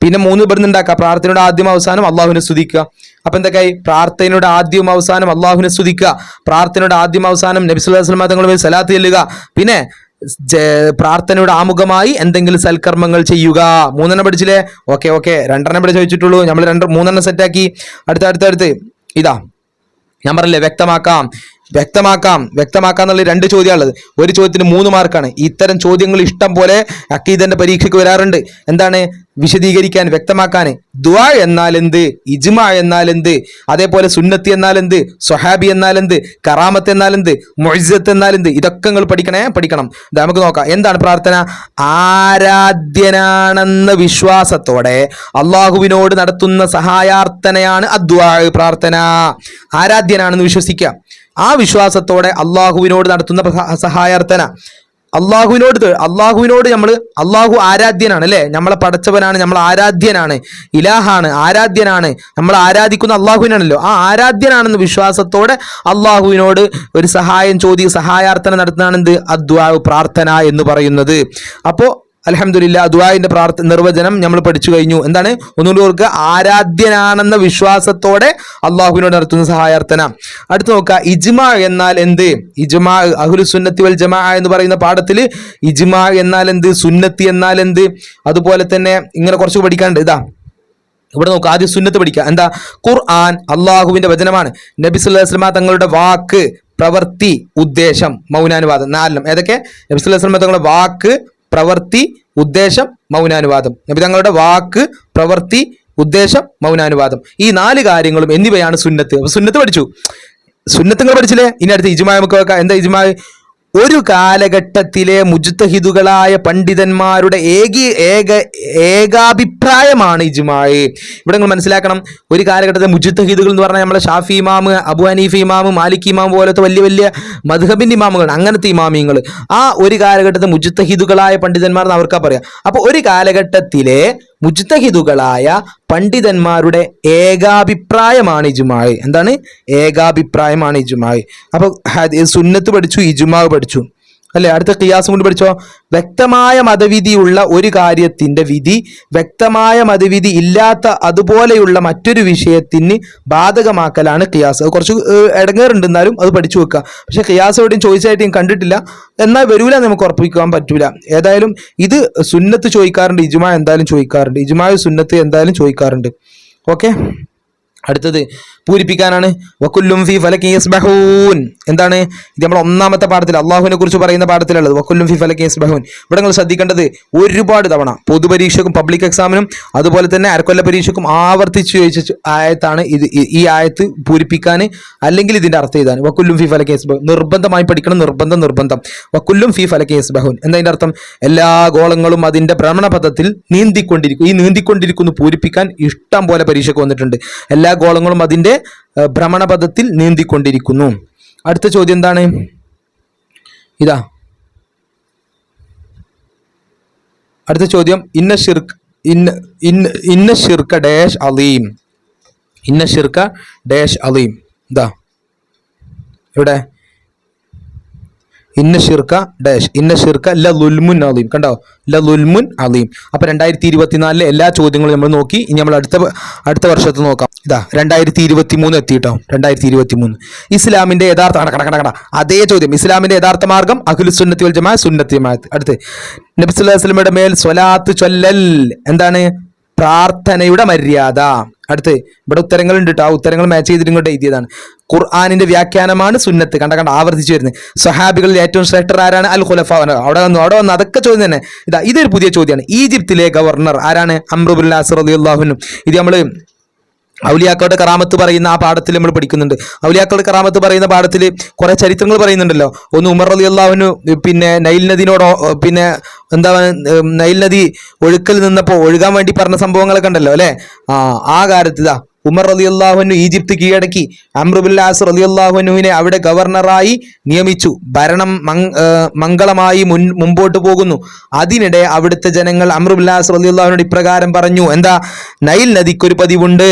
പിന്നെ 3 ഇവിടുന്ന് ഉണ്ടാക്കുക. പ്രാർത്ഥനയുടെ ആദ്യം അവസാനം അള്ളാഹുവിനെ സ്തുതിക്കുക. അപ്പൊ എന്തൊക്കെയായി? പ്രാർത്ഥനയുടെ ആദ്യവും അവസാനം അള്ളാഹുവിനെ സ്തുതിക്കുക, പ്രാർത്ഥനയുടെ ആദ്യം അവസാനം നബി സല്ലല്ലാഹു അലൈഹി വസല്ലം തങ്ങളുടെ മേൽ സലാത്ത് ചെല്ലുക, പിന്നെ പ്രാർത്ഥനയുടെ ആമുഖമായി എന്തെങ്കിലും സൽക്കർമ്മങ്ങൾ ചെയ്യുക. 3 പഠിച്ചില്ലേ? ഓക്കെ 2 ഇവിടെ ചോദിച്ചിട്ടുള്ളൂ. നമ്മൾ 3 സെറ്റാക്കി. അടുത്ത് ഇതാ ഞാൻ പറഞ്ഞില്ലേ, വ്യക്തമാക്കാം എന്നുള്ള 2 ചോദ്യമുള്ളത്. ഒരു ചോദ്യത്തിന് 3 മാർക്കാണ്. ഇത്തരം ചോദ്യങ്ങൾ ഇഷ്ടം പോലെ അഖീദന്റെ പരീക്ഷയ്ക്ക് വരാറുണ്ട്. എന്താണ്? വിശദീകരിക്കാൻ, വ്യക്തമാക്കാൻ. ദുആ എന്നാൽ എന്ത്? ഇജ്മാ എന്നാൽ എന്ത്? അതേപോലെ സുന്നത്തി എന്നാൽ എന്ത്? സ്വഹാബി എന്നാൽ എന്ത്? കറാമത്ത് എന്നാൽ എന്ത്? മുഅ്ജിസത്ത് എന്നാൽ എന്ത്? ഇതൊക്കെ നിങ്ങൾ പഠിക്കണം. നമുക്ക് നോക്കാം. എന്താണ് പ്രാർത്ഥന? ആരാധ്യനാണെന്ന വിശ്വാസത്തോടെ അള്ളാഹുവിനോട് നടത്തുന്ന സഹായാർത്ഥനയാണ് അദ്ദുആ, പ്രാർത്ഥന. ആരാധ്യനാണെന്ന് വിശ്വസിക്കുക. ആ വിശ്വാസത്തോടെ അള്ളാഹുവിനോട് നടത്തുന്ന സഹായാർത്ഥന. അള്ളാഹുവിനോട് അള്ളാഹു ആരാധ്യനാണ് അല്ലെ. നമ്മളെ പടച്ചവനാണ്, നമ്മൾ ആരാധ്യനാണ്, ഇലാഹാണ്, ആരാധ്യനാണ്. നമ്മൾ ആരാധിക്കുന്ന അള്ളാഹുവിനാണല്ലോ. ആ ആരാധ്യനാണെന്ന് വിശ്വാസത്തോടെ അള്ളാഹുവിനോട് ഒരു സഹായാർത്ഥന നടത്തുന്നതാണ് എന്ത്? അദ്ദുആ, പ്രാർത്ഥന എന്ന് പറയുന്നത്. അപ്പോ അൽഹംദുലില്ലാ ദുആഇന്റെ നിർവചനം നമ്മൾ പഠിച്ചു കഴിഞ്ഞു. എന്താണ്? ഒന്നുകൂടി ഓർക്കുക. ആരാധ്യനാണെന്ന വിശ്വാസത്തോടെ അള്ളാഹുവിനോട് നടത്തുന്ന സഹായാർത്ഥന. അടുത്ത് നോക്കുക. ഇജ്മാ എന്നാൽ എന്ത്? ഇജ്മാ അഹ്ലുസ് സുന്നത്തി വൽ ജമാഅ എന്ന് പറയുന്ന പാഠത്തിൽ ഇജ്മാ എന്നാൽ എന്ത്, സുന്നത്തി എന്നാൽ എന്ത്, അതുപോലെ തന്നെ ഇങ്ങനെ കുറച്ച് പഠിക്കാനുണ്ട്. ഇതാ ഇവിടെ നോക്കുക. ആദ്യം സുന്നത്ത് പഠിക്കുക. എന്താ? ഖുർആൻ അള്ളാഹുവിന്റെ വചനമാണ്. നബി സല്ലല്ലാഹു അലൈഹി വസല്ലം തങ്ങളുടെ വാക്ക്, പ്രവൃത്തി, ഉദ്ദേശം, മൗനാനുവാദം. 4 ഏതൊക്കെ? നബി സല്ലല്ലാഹു അലൈഹി വസല്ലം തങ്ങളുടെ വാക്ക്, പ്രവൃത്തി, ഉദ്ദേശം, മൗനാനുവാദം. നബി തങ്ങളുടെ വാക്ക്, പ്രവൃത്തി, ഉദ്ദേശം, മൗനാനുവാദം. ഈ 4 കാര്യങ്ങളും എന്നിവയാണ് സുന്നത്ത്. അപ്പൊ സുന്നത്ത് പഠിച്ചു. സുന്നത്തുകൾ പഠിച്ചില്ലേ? ഇനി അടുത്ത് ഇജ്മാ നമുക്ക് വെക്കാം. എന്താ ഇജ്മാ? ഒരു കാലഘട്ടത്തിലെ മുജ്തഹിദുകളായ പണ്ഡിതന്മാരുടെ ഏകാഭിപ്രായമാണ് ഇജ്മാ. ഇവിടെ നിങ്ങൾ മനസ്സിലാക്കണം. ഒരു കാലഘട്ടത്തിലെ മുജ്തഹിദുകൾ എന്ന് പറഞ്ഞാൽ നമ്മളെ ഷാഫി ഇമാമ്, അബു ഹനീഫ ഇമാമ്, മാലിക് ഇമാം പോലത്തെ വലിയ മദ്ഹബിന്റെ ഇമാമുകൾ, അങ്ങനത്തെ ഇമാമിയങ്ങൾ. ആ ഒരു കാലഘട്ടത്തെ മുജ്തഹിദുകളായ പണ്ഡിതന്മാർ എന്ന് അവർക്കാ പറയാം. അപ്പൊ ഒരു കാലഘട്ടത്തിലെ മുജ്തഹിദുകളായ പണ്ഡിതന്മാരുടെ ഏകാഭിപ്രായമാണ് ഇജ്മാഅ്. എന്താണ്? ഏകാഭിപ്രായമാണ് ഇജ്മാഅ്. അപ്പൊ സുന്നത്ത് പഠിച്ചു, ഇജ്മാഅ് പഠിച്ചു അല്ലെ. അടുത്ത ഖിയാസും കൊണ്ട് പഠിച്ചോ. വ്യക്തമായ മതവിധിയുള്ള ഒരു കാര്യത്തിന്റെ വിധി വ്യക്തമായ മതവിധി ഇല്ലാത്ത അതുപോലെയുള്ള മറ്റൊരു വിഷയത്തിന് ബാധകമാക്കലാണ് ഖിയാസ്. അത് കുറച്ച് ഇടങ്ങേറുണ്ട്, എന്നാലും അത് പഠിച്ചു വെക്കുക. പക്ഷെ ഖിയാസ് എവിടെയും ചോദിച്ചായിട്ട് ഞാൻ കണ്ടിട്ടില്ല, എന്നാൽ വരൂല നമുക്ക് ഉറപ്പിക്കാൻ പറ്റൂല. ഏതായാലും ഇത് സുന്നത്ത് ചോദിക്കാറുണ്ട്, ഇജ്മാഅ് എന്തായാലും ചോദിക്കാറുണ്ട്, ഇജ്മാഅ് സുന്നത്ത് എന്തായാലും ചോദിക്കാറുണ്ട്. ഓക്കെ, അടുത്തത് പൂരിപ്പിക്കാനാണ്. വകുല്ലും ഫീ ഫലകി യസ്ബഹൂൻ. എന്താണ് ഇത്? നമ്മുടെ ഒന്നാമത്തെ പാഠത്തിൽ അള്ളാഹുവിനെ കുറിച്ച് പറയുന്ന പാഠത്തിലുള്ളത്. വകുല്ലും ഫീ ഫലകി യസ്ബഹൂൻ. ഇവിടെ നിങ്ങൾ ശ്രദ്ധിക്കേണ്ടത്, ഒരുപാട് തവണ പൊതുപരീക്ഷയ്ക്കും പബ്ലിക് എക്സാമിനും അതുപോലെ തന്നെ അരക്കൊല്ല പരീക്ഷയ്ക്കും ആവർത്തിച്ച് ചോദിച്ച ആയത്താണ് ഇത്. ഈ ആയത്ത് പൂരിപ്പിക്കാൻ അല്ലെങ്കിൽ ഇതിന്റെ അർത്ഥം ഇതാണ്. വകുല്ലും ഫീ ഫലകി യസ്ബഹൂൻ. നിർബന്ധമായി പഠിക്കണം, നിർബന്ധം. വകുല്ലും ഫീ ഫലകി യസ്ബഹൂൻ എന്നതിന്റെ അർത്ഥം എല്ലാ ഗോളങ്ങളും അതിന്റെ ഭ്രമണപഥത്തിൽ നീന്തിക്കൊണ്ടിരിക്കും. ഈ നീന്തിക്കൊണ്ടിരിക്കുന്നു പൂരിപ്പിക്കാൻ ഇഷ്ടം പോലെ പരീക്ഷയ്ക്ക് വന്നിട്ടുണ്ട്. എല്ലാ ഗോളങ്ങളും അതിന്റെ ഭ്രമണപഥത്തിൽ നീന്തിക്കൊണ്ടിരിക്കുന്നു. അടുത്ത ചോദ്യം എന്താണ്? ഇതാ അടുത്ത ചോദ്യം. ഇന്ന ശിർക്ക് ഡാഷ് അലീം. ഇന്ന ശിർക്ക് ഡാഷ് അലീം. ഇതാ ഇവിടെ ഇന്ന ശിർക്ക ലുൽമുൻ അലീം. കണ്ടോ? ലുൽമുൻ അലീം. അപ്പൊ 2024 എല്ലാ ചോദ്യങ്ങളും നമ്മൾ നോക്കി. ഇനി നമ്മൾ അടുത്ത വർഷത്ത് നോക്കാം. ഇതാ 2023 എത്തിയിട്ടോ. 2023 ഇസ്ലാമിന്റെ യഥാർത്ഥ അതേ ചോദ്യം. ഇസ്ലാമിന്റെ യഥാർത്ഥ മാർഗം അഹ്ലുസ് സുന്നത്തി വൽ ജമാഅത്ത്, സുന്നത്തി ജമാഅത്ത്. അടുത്ത് നബി സല്ലല്ലാഹു അലൈഹി വസല്ലമയുടെ മേൽ സ്വലാത്ത് ചൊല്ലൽ. എന്താണ്? പ്രാർത്ഥനയുടെ മര്യാദ. അടുത്ത് ഇവിടെ ഉത്തരങ്ങളുണ്ട് കേട്ടോ. ആ ഉത്തരങ്ങൾ മാച്ച് ചെയ്തിട്ട് ഇങ്ങോട്ട് എഴുതിയതാണ്. ഖുർആനിന്റെ വ്യാഖ്യാനമാണ് സുന്നത്ത്. കണ്ട ആവർത്തിച്ചു വരുന്നത്. സ്വഹാബികളിൽ ഏറ്റവും ശ്രേഷ്ഠർ ആരാണ്? അൽ ഖുലഫ. അവിടെ വന്നു അതൊക്കെ ചോദ്യം തന്നെ. ഇതൊരു പുതിയ ചോദ്യമാണ്. ഈജിപ്തിലെ ഗവർണർ ആരാണ്? അംറു ബിൻ ആസ് റളിയല്ലാഹു അൻഹു. ഇത് നമ്മൾ ഔലിയാക്കളുടെ കറാമത്ത് പറയുന്ന ആ പാഠത്തിൽ നമ്മൾ പഠിക്കുന്നുണ്ട്. ഔലിയാക്കളുടെ കറാമത്ത് പറയുന്ന പാഠത്തിൽ കുറെ ചരിത്രങ്ങൾ പറയുന്നുണ്ടല്ലോ. ഒന്ന് ഉമർ റളിയല്ലാഹു അൻഹു പിന്നെ നൈൽ നദിനോടോ പിന്നെ നൈൽ നദി ഒഴുക്കൽ നിന്നപ്പോൾ ഒഴുകാൻ വേണ്ടി പറഞ്ഞ സംഭവങ്ങളൊക്കെ ഉണ്ടല്ലോ അല്ലെ. ആ കാര്യത്തിൽ ഉമർ റളിയല്ലാഹു അൻഹു ഈജിപ്ത് കീഴടക്കി അംറു ബിൻ ആസ് റളിയല്ലാഹു അൻഹുവിനെ അവിടെ ഗവർണറായി നിയമിച്ചു. ഭരണം മംഗളമായി മുമ്പോട്ട് പോകുന്നു. അതിനിടെ അവിടുത്തെ ജനങ്ങൾ അംറു ബിൻ ആസ് റളിയല്ലാഹു അൻഹുവിനോട് ഇപ്രകാരം പറഞ്ഞു. എന്താ? നൈൽ നദിക്കൊരു പതിവുണ്ട്.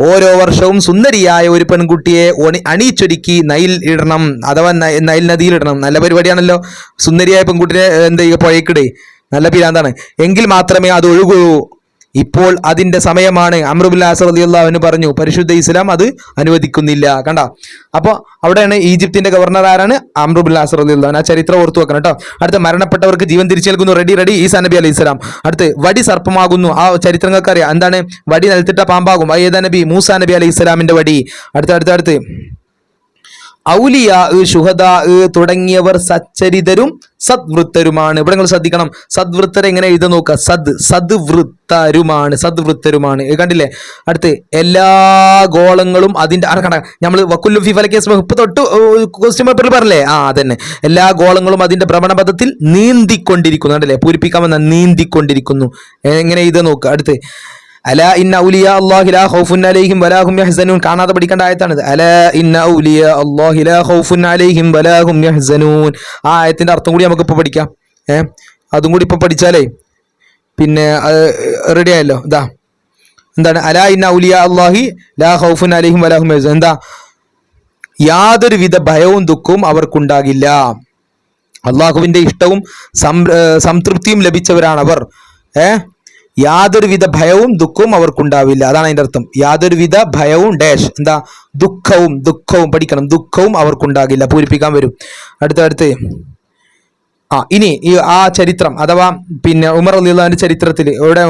ഓരോ വർഷവും സുന്ദരിയായ ഒരു പെൺകുട്ടിയെ അണിയിച്ചൊരുക്കി നൈൽ ഇടണം, അഥവാ നൈൽ നദിയിൽ ഇടണം. നല്ല പരിപാടിയാണല്ലോ. സുന്ദരിയായ പെൺകുട്ടിയെ എന്താ പുഴയ്ക്കിടേ, നല്ല പിരാന്താണ്. എങ്കിൽ മാത്രമേ അത് ഒഴുകൂ. ഇപ്പോൾ അതിന്റെ സമയമാണ്. അംറു ബിൻ ആസ് റളിയല്ലാഹു അൻഹു പറഞ്ഞു. പരിശുദ്ധ ഇസ്ലാം അത് അനുവദിക്കുന്നില്ല. കണ്ട, അപ്പൊ അവിടെയാണ് ഈജിപ്തിന്റെ ഗവർണർ ആരാണ്? അംറു ബിൻ ആസ് റളിയല്ലാഹു അൻഹു. ആ ചരിത്രം ഓർത്തു വെക്കണം കേട്ടോ. അടുത്ത മരണപ്പെട്ടവർക്ക് ജീവൻ തിരിച്ചു നൽകുന്നു. റെഡി ഈസാ നബി അലൈഹി സ്വലാം. അടുത്ത് വടി സർപ്പമാകുന്നു. ആ ചരിത്രങ്ങൾക്ക് അറിയാം. എന്താണ്? വടി നിലത്തിട്ട പാമ്പാകും. ഏതാ നബി? മൂസാ നബി അലൈഹി സ്വലാമിന്റെ വടി. അടുത്ത് ഔലിയാ, ശുഹദാ തുടങ്ങിയവർ സച്ചരിതരും സദ്വൃത്തരുമാണ്. ഇവിടെ നിങ്ങൾ ശ്രദ്ധിക്കണം. സദ്വൃത്തരെ എങ്ങനെ എഴുതാൻ നോക്കുക. സദ്വൃത്തരുമാണ്. കണ്ടില്ലേ? അടുത്ത് എല്ലാ ഗോളങ്ങളും അതിന്റെ നമ്മൾ വക്കുല്ലു ഫീ ഫലകി യസ്ബഹൂൻ ഇപ്പൊ തൊട്ട് ക്വസ്റ്റ്യൻ പേപ്പറിൽ പറഞ്ഞില്ലേ? അതന്നെ. എല്ലാ ഗോളങ്ങളും അതിന്റെ ഭ്രമണപഥത്തിൽ നീന്തിക്കൊണ്ടിരിക്കുന്നു. കണ്ടില്ലേ? പൂരിപ്പിക്കാമെന്ന നീന്തിക്കൊണ്ടിരിക്കുന്നു. എങ്ങനെ എഴുതാൻ നോക്കുക. അടുത്ത് അലാ ഇന്ന ഔലിയാ അല്ലാഹി ലാ ഖൗഫുൻ അലൈഹിം വലാ ഹും യഹ്സനൂൻ. കാണാതെ പഠിക്കേണ്ട ആയത്താണ്. അലാ ഇന്ന ഔലിയാ അല്ലാഹി ലാ ഖൗഫുൻ അലൈഹിം വലാ ഹും യഹ്സനൂൻ. ആ ആയത്തിന്റെ അർത്ഥം കൂടി നമുക്ക് ഇപ്പൊ പഠിക്കാം. അതും കൂടി ഇപ്പൊ പഠിച്ചാലേ പിന്നെ റെഡി ആയല്ലോ. എന്താണ്? അലാ ഇന്ന ഔലിയാ അല്ലാഹി ലാ ഖൗഫുൻ അലൈഹിം വലാ ഹും യഹ്സനൂൻ. എന്താ? യാതൊരുവിധ ഭയവും ദുഃഖവും അവർക്കുണ്ടാകില്ല. അള്ളാഹുവിന്റെ ഇഷ്ടവും സംതൃപ്തിയും ലഭിച്ചവരാണവർ. യാതൊരുവിധ ഭയവും ദുഃഖവും അവർക്കുണ്ടാവില്ല. അതാണ് അതിന്റെ അർത്ഥം. യാതൊരുവിധ ഭയവും ഡാഷ് എന്താ? ദുഃഖവും പഠിക്കണം. ദുഃഖവും അവർക്കുണ്ടാകില്ല. പൂരിപ്പിക്കാൻ വരും. അടുത്ത് ഇനി ആ ചരിത്രം അഥവാ പിന്നെ ഉമർ റളിയല്ലാഹുവിന്റെ ചരിത്രത്തിൽ ഇവിടെ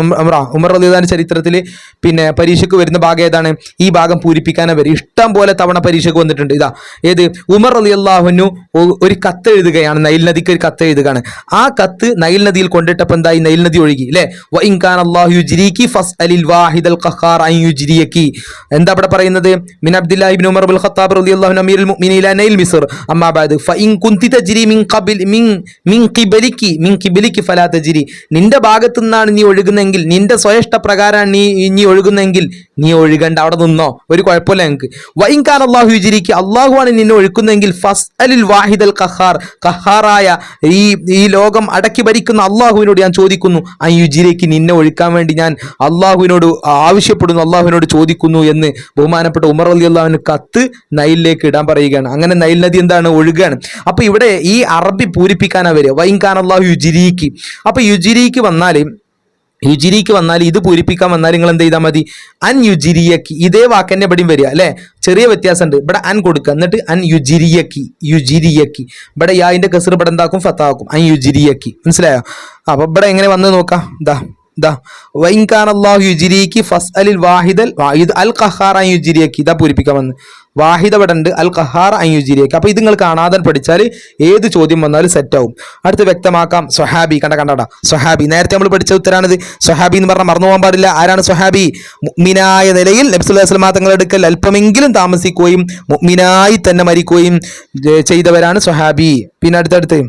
ഉമർ റളിയല്ലാഹുവിന്റെ ചരിത്രത്തിൽ പിന്നെ പരീക്ഷയ്ക്ക് വരുന്ന ഭാഗം ഏതാണ്? ഈ ഭാഗം പൂരിപ്പിക്കാനേ വരും. ഇഷ്ടം പോലെ തവണ പരീക്ഷയ്ക്ക് വന്നിട്ടുണ്ട്. ഏത്? ഉമർ റളിയല്ലാഹു അൻഹു ഒരു കത്ത് എഴുതുകയാണ്. നൈൽ നദിക്ക് ഒരു കത്ത് എഴുതുകയാണ്. ആ കത്ത് നൈൽ നദിയിൽ കൊണ്ടിട്ടപ്പോൾ എന്തായി? നൈൽ നദി ഒഴുകി അല്ലെ. വ ഇൻ കാന അല്ലാഹു യുജ്രികി ഫസ്അലിൽ വാഹിദൽ ഖഹാർ അൻ യുജ്രിയകി. എന്താ ഇവിടെ പറയുന്നത്? മിൻ അബ്ദുല്ലാഹി ഇബ്നു ഉമർ ബിൻ ഖത്താബ് റളിയല്ലാഹു അൻഹു അമീറുൽ മുഅ്മിനീന നൈൽ മിസ്ർ അമ്മാ ബഅദ് ഫ ഇൻ കുന്തി തജ്രി മിൻ ഖബൽ മിൻ ഖിബലിക്ക് ഫലാ തജ്രി, നിന്റെ ഭാഗത്തു നിന്നാണ് നീ ഒഴുകുന്നെങ്കിൽ, നിന്റെ സ്വയഷ്ട പ്രകാരമാണ് നീ ഒഴുകുന്നെങ്കിൽ നീ ഒഴുകണ്ട, അവിടെ നിന്നോ, ഒരു കുഴപ്പമില്ല ഞങ്ങൾക്ക്. വൈൻ കാൻ അല്ലാഹു യുജ്രിക്ക്, അള്ളാഹുവാണ് നിന്നെ ഒഴുക്കുന്നെങ്കിൽ ഫസ്അലിൽ വാഹിദൽ ഖഹാർ, ഖഹാറായ ഈ ലോകം അടക്കി ഭരിക്കുന്ന അള്ളാഹുവിനോട് ഞാൻ ചോദിക്കുന്നു, ആ യുജ്രിക്ക് നിന്നെ ഒഴുക്കാൻ വേണ്ടി ഞാൻ അള്ളാഹുവിനോട് ആവശ്യപ്പെടുന്നു, അള്ളാഹുവിനോട് ചോദിക്കുന്നു എന്ന് ബഹുമാനപ്പെട്ട ഉമർ റളിയല്ലാഹു അൻഹു കത്ത് നൈലിലേക്ക് ഇടാൻ പറയുകയാണ്. അങ്ങനെ നൈൽ നദി എന്താണ്, ഒഴുകുകയാണ്. അപ്പൊ ഇവിടെ ഈ അറബി പൂരിപ്പിക്കാനാ വരിക, വൈൻ കാൻ അല്ലാഹു യുജ്രിക്ക്. അപ്പൊ യുജ്രിക്ക് വന്നാൽ ഇത് പൂരിപ്പിക്കാൻ വന്നാൽ നിങ്ങൾ എന്ത് ചെയ്താൽ മതി, അൻ യുജിരിയക്കി, ഇതേ വാക്ക് തന്നെ ഇവിടെയും വരിക അല്ലെ, ചെറിയ വ്യത്യാസമുണ്ട്. ഇവിടെ അൻ കൊടുക്കുക, എന്നിട്ട് അൻ യുജിരിയക്കി, ഇവിടെ യാന്റെ കസർ ഇവിടെ എന്താക്കും, ഫത്താക്കും, അൻ യുജിരിയക്കി. മനസ്സിലായോ? അപ്പൊ ഇവിടെ എങ്ങനെ വന്ന് നോക്കാം, വൈൻ കാൻ അല്ലാഹു യുജ്രിക്ക് ഫസ്അലിൽ വാഹിദൽ അൽ ഖഹാർ അൻ യുജ്രിയക്കി, ഇതാ പൂരിപ്പിക്കാൻ വന്ന് വാഹിദ ഇവിടെ ഉണ്ട്, അൽ ഖഹാർ അൻ യുജ്രിയക്കി. അപ്പൊ ഇത് നിങ്ങൾ കാണാതെ പഠിച്ചാൽ ഏത് ചോദ്യം വന്നാലും സെറ്റ് ആവും. അടുത്ത് വ്യക്തമാക്കാം, സ്വഹാബി. കണ്ടടാ, സ്വഹാബി നേരത്തെ നമ്മൾ പഠിച്ച ഉത്തരാണിത്. സ്വഹാബി എന്ന് പറഞ്ഞാൽ മറന്നു പോകാൻ പാടില്ല. ആരാണ് സ്വഹാബി? മുഅ്മിനായ നിലയിൽ നബി സല്ലല്ലാഹു അലൈഹി വസല്ലം തങ്ങളുടെ അടുക്കൽ അല്പമെങ്കിലും താമസിക്കുകയും മുഅ്മിനായി തന്നെ മരിക്കുകയും ചെയ്തവരാണ് സ്വഹാബി. പിന്നെ അടുത്തടുത്ത്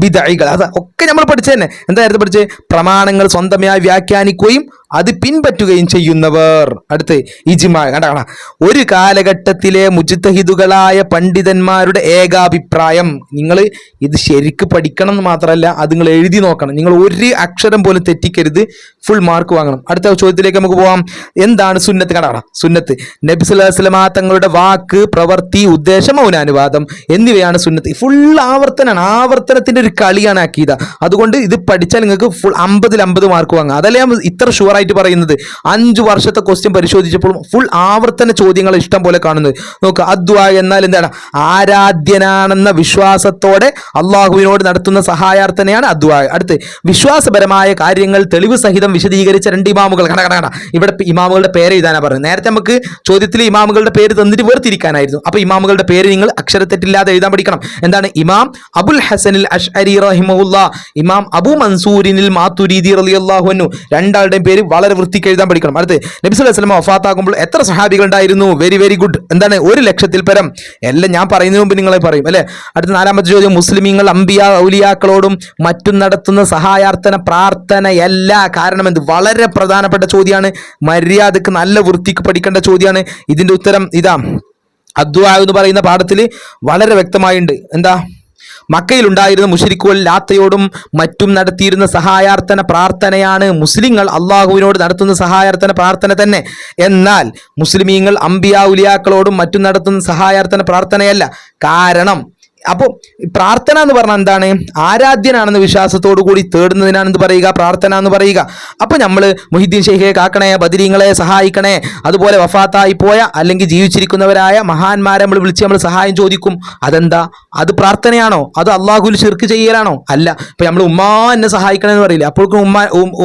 ബിദ്അകൾ, അത് ഒക്കെ നമ്മൾ പഠിച്ചു തന്നെ. എന്തായിരുന്നു പഠിച്ചത്? പ്രമാണങ്ങൾ സ്വന്തമായി വ്യാഖ്യാനിക്കുകയും അത് പിൻപറ്റുകയും ചെയ്യുന്നവർ. അടുത്ത് ഇജ്മാ. കണ്ടാ, ഒരു കാലഘട്ടത്തിലെ മുജ്തഹിദുകളായ പണ്ഡിതന്മാരുടെ ഏകാഭിപ്രായം. നിങ്ങൾ ഇത് ശരിക്ക് പഠിക്കണം എന്ന് മാത്രമല്ല, അത് നിങ്ങൾ എഴുതി നോക്കണം. നിങ്ങൾ ഒരു അക്ഷരം പോലും തെറ്റിക്കരുത്, ഫുൾ മാർക്ക് വാങ്ങണം. അടുത്ത ചോദ്യത്തിലേക്ക് നമുക്ക് പോവാം. എന്താണ് സുന്നത്ത്? കണ്ടാ, സുന്നത്ത് നബി സല്ലല്ലാഹു അലൈഹി വസല്ലം തങ്ങളുടെ വാക്ക്, പ്രവൃത്തി, ഉദ്ദേശം, മൗനാനുവാദം എന്നിവയാണ് സുന്നത്ത്. ഫുൾ ആവർത്തനത്തിന്റെ ഒരു കളിയാണ് അക്കീദ. അതുകൊണ്ട് ഇത് പഠിച്ചാൽ നിങ്ങൾക്ക് ഫുൾ 50-50 മാർക്ക് വാങ്ങാം. അതല്ലേ ഞാൻ ഇത്ര ഷുവർ ആയിട്ട് പറയുന്നത്. 5 വർഷത്തെ ക്വസ്റ്റ്യൻ പരിശോധിച്ചപ്പോൾ ഫുൾ ആവർത്തന ചോദ്യങ്ങൾ ഇഷ്ടം പോലെ കാണുന്നത്. നോക്കുക, അദ്വാ എന്നാൽ എന്താണ്? ആരാധ്യനാണെന്ന വിശ്വാസത്തോടെ അള്ളാഹുവിനോട് നടത്തുന്ന സഹായാർത്ഥനയാണ് അദ്വാ. അടുത്ത് വിശ്വാസപരമായ കാര്യങ്ങൾ തെളിവ് സഹിതം വിശദീകരിച്ച 2 ഇമാമുകൾ. കണ്ട ഇവിടെ ഇമാമുകളുടെ പേര് എഴുതാനാണ് പറയുന്നത്. നേരത്തെ നമുക്ക് ചോദ്യത്തിൽ ഇമാമുകളുടെ പേര് തന്നിട്ട് വേർതിരിക്കാനായിരുന്നു. അപ്പൊ ഇമാമുകളുടെ പേര് നിങ്ങൾ അക്ഷരത്തെറ്റില്ലാതെ എഴുതാൻ പഠിക്കണം. എന്താണ്? ഇമാം അബുൽ ഹസനിൽ അശ്അരി റഹിമഹുല്ലാ, ഇമാം അബു മൻസൂരിനിൽ മാതുരീദി റളിയല്ലാഹു അൻഹു, രണ്ടാളുടെയും പേര് വളരെ വൃത്തിക്ക് എഴുതാൻ പഠിക്കണം. അടുത്ത് നബി സല്ലല്ലാഹു അലൈഹി വസല്ലം വഫാത്താകുമ്പോൾ എത്ര സഹാബികൾ ഉണ്ടായിരുന്നു? Very good. എന്താണ്? 100,000-ൽ പരം. എല്ലാം ഞാൻ പറയുന്നതിന് മുമ്പ് നിങ്ങളെ പറയും അല്ലെ. അടുത്ത 4ാമത്തെ ചോദ്യം, മുസ്ലിമീങ്ങൾ അംബിയ ഔലിയാക്കളോടും മറ്റും നടത്തുന്ന സഹായാർത്ഥന പ്രാർത്ഥനയല്ല. കാരണം എന്ത്? വളരെ പ്രധാനപ്പെട്ട ചോദ്യമാണ്. മര്യാദക്ക് നല്ല വൃത്തിക്ക് പഠിക്കേണ്ട ചോദ്യമാണ്. ഇതിന്റെ ഉത്തരം ഇതാ. അദ്വാ എന്ന് പറയുന്ന പാഠത്തിൽ വളരെ വ്യക്തമായിട്ടുണ്ട്. എന്താ? മക്കയിലുണ്ടായിരുന്ന മുശ്രിക്കുകൾ ലാത്തയോടും മറ്റും നടത്തിയിരുന്ന സഹായാർത്ഥന പ്രാർത്ഥനയാണ്. മുസ്ലിങ്ങൾ അള്ളാഹുവിനോട് നടത്തുന്ന സഹായാർത്ഥന പ്രാർത്ഥന തന്നെ. എന്നാൽ മുസ്ലിമീങ്ങൾ അംബിയാ ഉലിയാക്കളോടും മറ്റും നടത്തുന്ന സഹായാർത്ഥന പ്രാർത്ഥനയല്ല. കാരണം അപ്പോൾ പ്രാർത്ഥന എന്ന് പറഞ്ഞാൽ എന്താണ്? ആരാധ്യനാണെന്ന വിശ്വാസത്തോടു കൂടി തേടുന്നതിനാണെന്ന് പറയുക പ്രാർത്ഥന എന്ന് പറയുക. അപ്പോൾ നമ്മൾ മുഹിദ്ദീൻ ഷെയ്ഖെ കാക്കണേ, ബദരീങ്ങളെ സഹായിക്കണേ, അതുപോലെ വഫാത്തായി പോയ അല്ലെങ്കിൽ ജീവിച്ചിരിക്കുന്നവരായ മഹാന്മാരെ നമ്മൾ വിളിച്ച് നമ്മൾ സഹായം ചോദിക്കും. അതെന്താ? അത് പ്രാർത്ഥനയാണോ? അത് അള്ളാഹുവിൽ ശിർക്ക് ചെയ്യലാണോ? അല്ല. ഇപ്പം നമ്മൾ ഉമ്മാ എന്നെ സഹായിക്കണമെന്ന് പറയില്ല, അപ്പോഴേക്കും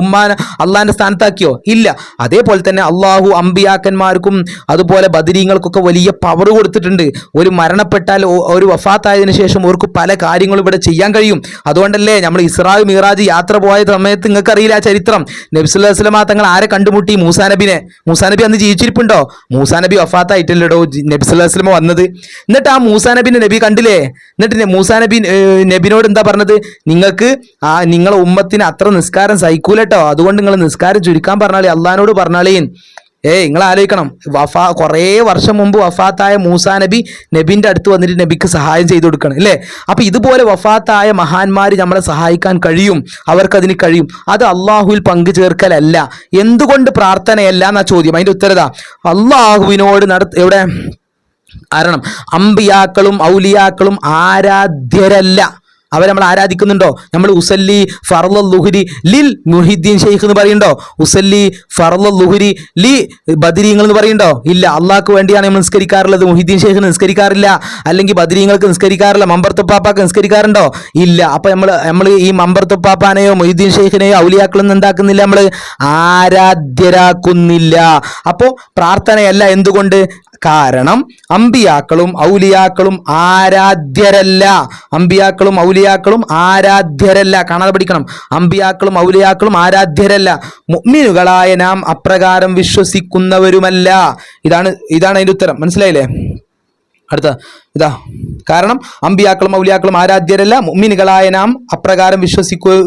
ഉമ്മാൻ അള്ളാഹിന്റെ സ്ഥാനത്താക്കിയോ? ഇല്ല. അതേപോലെ തന്നെ അള്ളാഹു അമ്പിയാക്കന്മാർക്കും അതുപോലെ ബദരീങ്ങൾക്കൊക്കെ വലിയ പവർ കൊടുത്തിട്ടുണ്ട്. ഒരു മരണപ്പെട്ടാൽ, ഒരു വഫാത്തായതിനു ശേഷം അവർക്ക് പല കാര്യങ്ങളും ഇവിടെ ചെയ്യാൻ കഴിയും. അതുകൊണ്ടല്ലേ നമ്മൾ ഇസ്രാ മിറാജ് യാത്ര പോയ സമയത്ത് നിങ്ങൾക്ക് അറിയില്ല ആ ചരിത്രം. നബി സല്ലല്ലാഹു അലൈഹി വസല്ലം തങ്ങൾ ആരെ കണ്ടുമുട്ടി? മൂസാ നബിനെ. മൂസാ നബി അന്ന് ജീവിച്ചിരിപ്പുണ്ടോ? മൂസാ നബി വഫാത്തായിട്ടില്ലടോ നബി സല്ലല്ലാഹു അലൈഹി വസല്ലം വന്നത്. എന്നിട്ട് ആ മൂസാ നബിനെ നബി കണ്ടില്ലേ? എന്നിട്ട് മൂസാ നബിനോട് എന്താ പറഞ്ഞത്? നിങ്ങളെ ഉമ്മത്തിന് അത്ര നിസ്കാരം സഹിക്കൂലട്ടോ, അതുകൊണ്ട് നിങ്ങൾ നിസ്കാരം ചുരുക്കാൻ പറഞ്ഞാളേ, അള്ളഹാനോട് പറഞ്ഞാളേ. നിങ്ങൾ ആലോചിക്കണം, കുറേ വർഷം മുമ്പ് വഫാത്തായ മൂസാ നബി നബിന്റെ അടുത്ത് വന്നിട്ട് നബിക്ക് സഹായം ചെയ്തു കൊടുക്കണം അല്ലേ? അപ്പൊ ഇതുപോലെ വഫാത്തായ മഹാന്മാർ നമ്മളെ സഹായിക്കാൻ കഴിയും, അവർക്കതിന് കഴിയും. അത് അള്ളാഹുവിൽ പങ്കു ചേർക്കലല്ല. എന്തുകൊണ്ട് പ്രാർത്ഥനയല്ല എന്നാ ചോദ്യം. അതിന്റെ ഉത്തരതാ, അള്ളാഹുവിനോട് എവിടെ? കാരണം അമ്പിയാക്കളും ഔലിയാക്കളും ആരാധ്യരല്ല. അവരെ നമ്മൾ ആരാധിക്കുന്നുണ്ടോ? നമ്മൾ ഉസല്ലി ഫർളൽ ലുഹരി ലിൽ മുഹിദ്ദീൻ ഷെയ്ഖ് എന്ന് പറയുന്നുണ്ടോ? ഉസല്ലി ഫർളൽ ലുഹരി ലി ബദരീങ്ങൾ എന്ന് പറയുന്നുണ്ടോ? ഇല്ല. അള്ളാഹ്ക്ക് വേണ്ടിയാണ് നമ്മൾ നിസ്കരിക്കാറുള്ളത്. മുഹിദ്ദീൻ ഷെയ്ഖിന് നിസ്കരിക്കാറില്ല, അല്ലെങ്കിൽ ബദരീങ്ങൾക്ക് നിസ്കരിക്കാറില്ല. മമ്പർത്തുപ്പാപ്പാക്ക് നിസ്കരിക്കാറുണ്ടോ? ഇല്ല. അപ്പൊ നമ്മൾ ഈ മമ്പർത്തുപ്പാപ്പാനെയോ മൊയ്തീൻ ഷെയ്ഖിനെയോ ഔലിയാക്കളൊന്നും എന്താക്കുന്നില്ല, നമ്മൾ ആരാധ്യരാക്കുന്നില്ല. അപ്പോ പ്രാർത്ഥനയല്ല. എന്തുകൊണ്ട്? കാരണം അമ്പിയാക്കളും ഔലിയാക്കളും ആരാധ്യരല്ല. അമ്പിയാക്കളും ഔലിയാക്കളും ആരാധ്യരല്ല. കാണാതെ പഠിക്കണം. അമ്പിയാക്കളും ഔലിയാക്കളും ആരാധ്യരല്ല. മുഅ്മിനുകളായ നാം അപ്രകാരം വിശ്വസിക്കുന്നവരുമല്ല. ഇതാണ് അതിന്റെ ഉത്തരം. മനസ്സിലായില്ലേ? അടുത്ത ഇതാ കാരണം അമ്പിയാക്കളും ഔലിയാക്കളും ആരാധ്യരല്ല, മുഅ്മിനുകളായ നാം അപ്രകാരം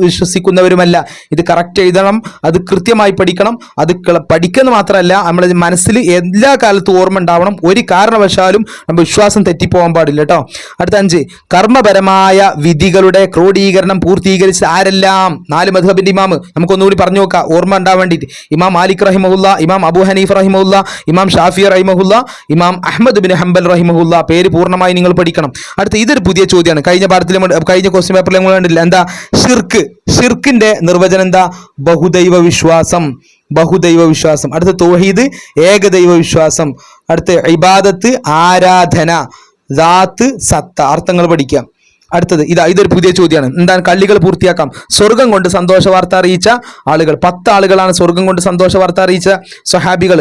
വിശ്വസിക്കുന്നവരുമല്ല. ഇത് കറക്റ്റ് എഴുതണം, അത് കൃത്യമായി പഠിക്കണം. അത് പഠിക്കുന്ന മാത്രമല്ല നമ്മുടെ മനസ്സിൽ എല്ലാ കാലത്തും ഓർമ്മ ഉണ്ടാവണം. ഒരു കാരണവശാലും നമ്മൾ വിശ്വാസം തെറ്റിപ്പോകാൻ പാടില്ല കേട്ടോ. അടുത്ത 5, കർമ്മപരമായ വിധികളുടെ ക്രോഡീകരണം പൂർത്തീകരിച്ച ആരെല്ലാം? 4 മദ്ഹബിന്റെ ഇമാം നമുക്കൊന്നുകൂടി പറഞ്ഞു നോക്കാം ഓർമ്മ ഉണ്ടാവാൻ വേണ്ടിയിട്ട്. ഇമാം മാലിക് റഹിമഹുല്ല, ഇമാം അബൂ ഹനീഫ് റഹിമഹുല്ല, ഇമാം ഷാഫി റഹിമഹുല്ല, ഇമാം അഹ്മദ് ബിൻ ഹംബൽ റഹിമഹുല്ല. പേര് പൂർണ്ണമായി നിങ്ങൾ പഠിക്കണം. അടുത്ത ഇതൊരു പുതിയ ചോദ്യമാണ്. കഴിഞ്ഞ ക്വസ്റ്റ്യൻ പേപ്പറിൽ നമ്മൾ കണ്ടില്ല. എന്താ ഷിർക്കിന്റെ നിർവചനം എന്താ? ബഹുദൈവ വിശ്വാസം. അടുത്ത തൗഹീദ് ഏകദൈവ വിശ്വാസം. അടുത്ത ഇബാദത്ത് ആരാധന, ദാത്ത് സത്ത. അർത്ഥങ്ങൾ പഠിക്കാം. അടുത്തത് ഇതൊരു പുതിയ ചോദ്യമാണ്. എന്താണ്? കള്ളികൾ പൂർത്തിയാക്കാം. സ്വർഗം കൊണ്ട് സന്തോഷ വാർത്ത അറിയിച്ച ആളുകൾ 10 ആളുകളാണ് സ്വർഗം കൊണ്ട് സന്തോഷ വാർത്ത അറിയിച്ച സ്വഹാബികൾ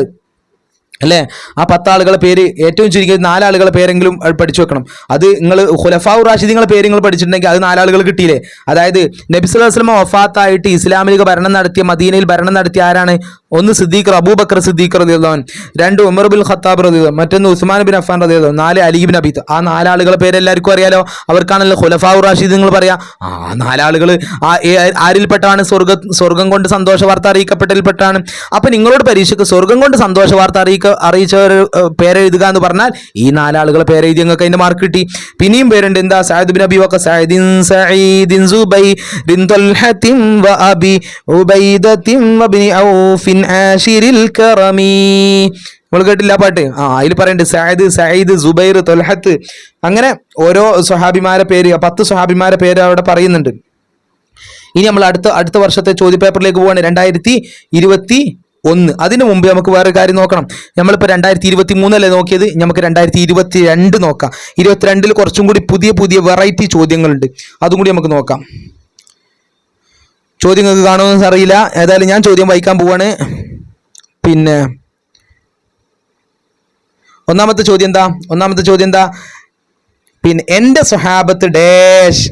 അല്ലേ? ആ 10 ആളുകളെ പേര് ഏറ്റവും ചുരുങ്ങിയത് 4 ആളുകളെ പേരെങ്കിലും പഠിച്ചു വെക്കണം. അത് നിങ്ങൾ ഖുലഫാഉ റാഷിദീങ്ങളെ പേര് നിങ്ങൾ പഠിച്ചിട്ടുണ്ടെങ്കിൽ അത് 4 ആളുകൾ കിട്ടിയില്ലേ? അതായത് നബി സല്ലല്ലാഹു അലൈഹി വസല്ലം വഫാത്തായിട്ട് ഇസ്ലാമിക ഭരണം നടത്തിയ, മദീനയിൽ ഭരണം നടത്തിയ ആരാണ്? 1 സിദ്ദീഖ് അബൂബക്കർ സിദ്ദീഖ് റളിയല്ലാഹു അൻഹു, 2 ഉമർ ബിൻ ഖത്താബ് റളിയല്ലാഹു അൻഹു, മറ്റൊന്ന് ഉസ്മാൻ ബിൻ അഫ്ഫാൻ റളിയല്ലാഹു അൻഹു, 4 അലി ബിൻ അബീ താലിബ്. ആ 4 ആളുകളെ പേര് എല്ലാവർക്കും അറിയാലോ. അവർക്കാണല്ലോ ഖുലഫാഉ റാഷിദീങ്ങൾ പറയാ. ആ 4 ആളുകൾ ആരിൽപ്പെട്ടാണ്? സ്വർഗം കൊണ്ട് സന്തോഷ വാർത്ത അറിയിക്കപ്പെട്ടതിൽപ്പെട്ടാണ്. അപ്പൊ നിങ്ങളോട് പരീക്ഷയ്ക്ക് സ്വർഗം കൊണ്ട് സന്തോഷ വാർത്ത അറിയിച്ചവർ പേരെഴുതുക എന്ന് പറഞ്ഞാൽ ഈ 4 ആളുകളെ പേരെഴുതി നിങ്ങൾക്ക് അതിന്റെ മാർക്ക് കിട്ടി. പിന്നെയും പേരുണ്ട്. എന്താ? സഅദ് ബിൻ അബി വഖാസ്, സഈദിൻ സുബൈറിൻ തൽഹത്തിൻ വഅബി ഉബൈദത്തിൻ വബ്നി ഔഫിൻ ആശിരിൽ കറമി. നമ്മൾ കേട്ടില്ല പാട്ട്? അതിൽ പറയുന്നുണ്ട് സഈദ് സുബൈർ തൽഹത്ത്. അങ്ങനെ ഓരോ സ്വഹാബിമാരെ പേര്, 10 സ്വഹാബിമാരെ പേര് അവിടെ പറയുന്നുണ്ട്. ഇനി നമ്മൾ അടുത്ത വർഷത്തെ ചോദ്യപേപ്പറിലേക്ക് പോവാണ്. 2021. അതിനു മുമ്പ് നമുക്ക് വേറെ കാര്യം നോക്കണം. നമ്മളിപ്പോൾ 2023 നോക്കിയത്, നമുക്ക് 2022 നോക്കാം. 22 കുറച്ചും കൂടി പുതിയ വെറൈറ്റി ചോദ്യങ്ങളുണ്ട്. അതും കൂടി നമുക്ക് നോക്കാം. ചോദ്യങ്ങൾക്ക് കാണുമെന്ന് അറിയില്ല. ഏതായാലും ഞാൻ ചോദ്യം വായിക്കാൻ പോവാണ്. പിന്നെ ഒന്നാമത്തെ ചോദ്യം എന്താ? പിന്നെ എൻ്റെ സ്വഹാബത്ത് ഡാഷ്.